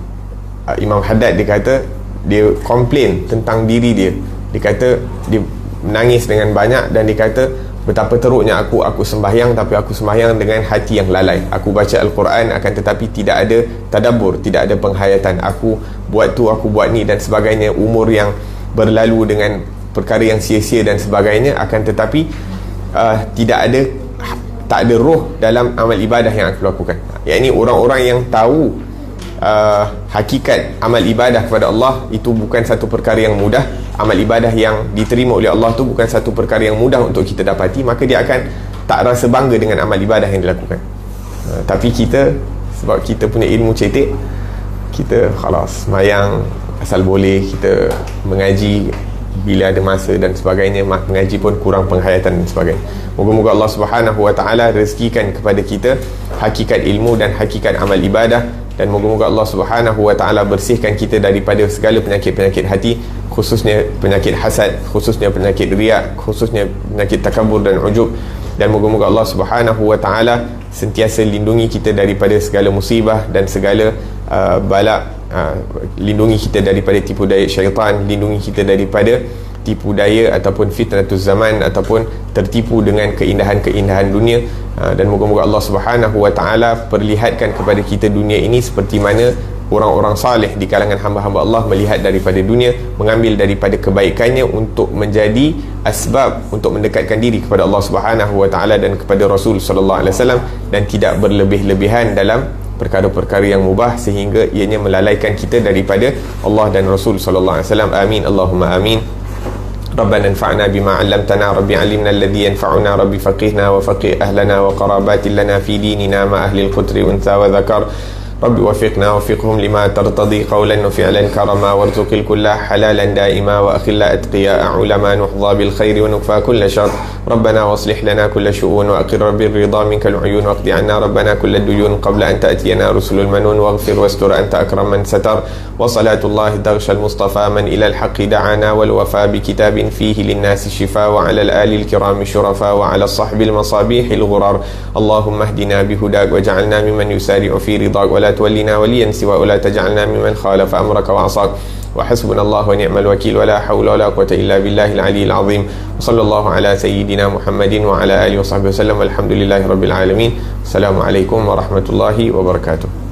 Imam Haddad dia kata, dia komplain tentang diri dia. Dia kata dia menangis dengan banyak, dan dia kata betapa teruknya aku sembahyang, tapi aku sembahyang dengan hati yang lalai. Aku baca Al-Quran, akan tetapi tidak ada tadabbur, tidak ada penghayatan. Aku buat tu, aku buat ni dan sebagainya. Umur yang berlalu dengan perkara yang sia-sia dan sebagainya, akan tetapi tak ada roh dalam amal ibadah yang aku lakukan. Yang ini orang-orang yang tahu hakikat amal ibadah kepada Allah itu bukan satu perkara yang mudah. Amal ibadah yang diterima oleh Allah tu bukan satu perkara yang mudah untuk kita dapati, maka dia akan tak rasa bangga dengan amal ibadah yang dilakukan. Tapi kita, sebab kita punya ilmu cetek, kita khalas mayang asal boleh, kita mengaji bila ada masa dan sebagainya, mengaji pun kurang penghayatan dan sebagainya. Moga-moga Allah Subhanahu Wa Taala rezekikan kepada kita hakikat ilmu dan hakikat amal ibadah, dan moga-moga Allah Subhanahu Wa Taala bersihkan kita daripada segala penyakit-penyakit hati, khususnya penyakit hasad, khususnya penyakit riak, khususnya penyakit takabur dan ujub. Dan moga-moga Allah Subhanahu Wa Taala sentiasa lindungi kita daripada segala musibah dan segala bala, lindungi kita daripada tipu daya syaitan, lindungi kita daripada tipu daya ataupun fitnatul zaman, ataupun tertipu dengan keindahan-keindahan dunia. Dan moga-moga Allah Subhanahu Wa Taala perlihatkan kepada kita dunia ini seperti mana orang-orang saleh di kalangan hamba-hamba Allah melihat daripada dunia, mengambil daripada kebaikannya untuk menjadi asbab untuk mendekatkan diri kepada Allah Subhanahu Wa Taala dan kepada Rasul sallallahu alaihi wasallam, dan tidak berlebih-lebihan dalam perkara-perkara yang mubah sehingga ianya melalaikan kita daripada Allah dan Rasul sallallahu alaihi wasallam. Amin, Allahumma amin. ربنا انفعنا بما علمتنا، ربي علمنا الذي ينفعنا، ربي فقهنا وفقه أهلنا وقرابات لنا في ديننا مع أهل القدر أنثى وذكر، ربي وفقنا وفقهم لما ترتضي قولا وفعلا كرما، وارزق الكل حلالا دائما، وأخلا أتقياء علما نحظى بالخير ونكفى كل شر، ربنا واصلح لنا كل شؤون، وأقر بالرضا منك العيون، واقض عنا ربنا كل الديون قبل أن تأتينا رسل المنون، واغفر واستر أنت أكرم من ستر، وصلاة الله تغشى المصطفى من إلى الحق دعانا، والوفاء بكتاب فيه للناس الشفاء، وعلى الآل الكرام الشرفاء، وعلى الصحب المصابيح الغرار. اللهم اهدنا بهداك واجعلنا ممن يسارع في رضاك، ولا تولنا وليا سواك، ولا تجعلنا ممن خالف أمرك وعصاك، وحسبنا الله ونعم الوكيل، ولا حول ولا قوة إلا بالله العلي العظيم. وصلى الله على سيدنا محمد وعلى آله وصحبه وسلم، والحمد لله رب العالمين. السلام عليكم ورحمة الله وبركاته.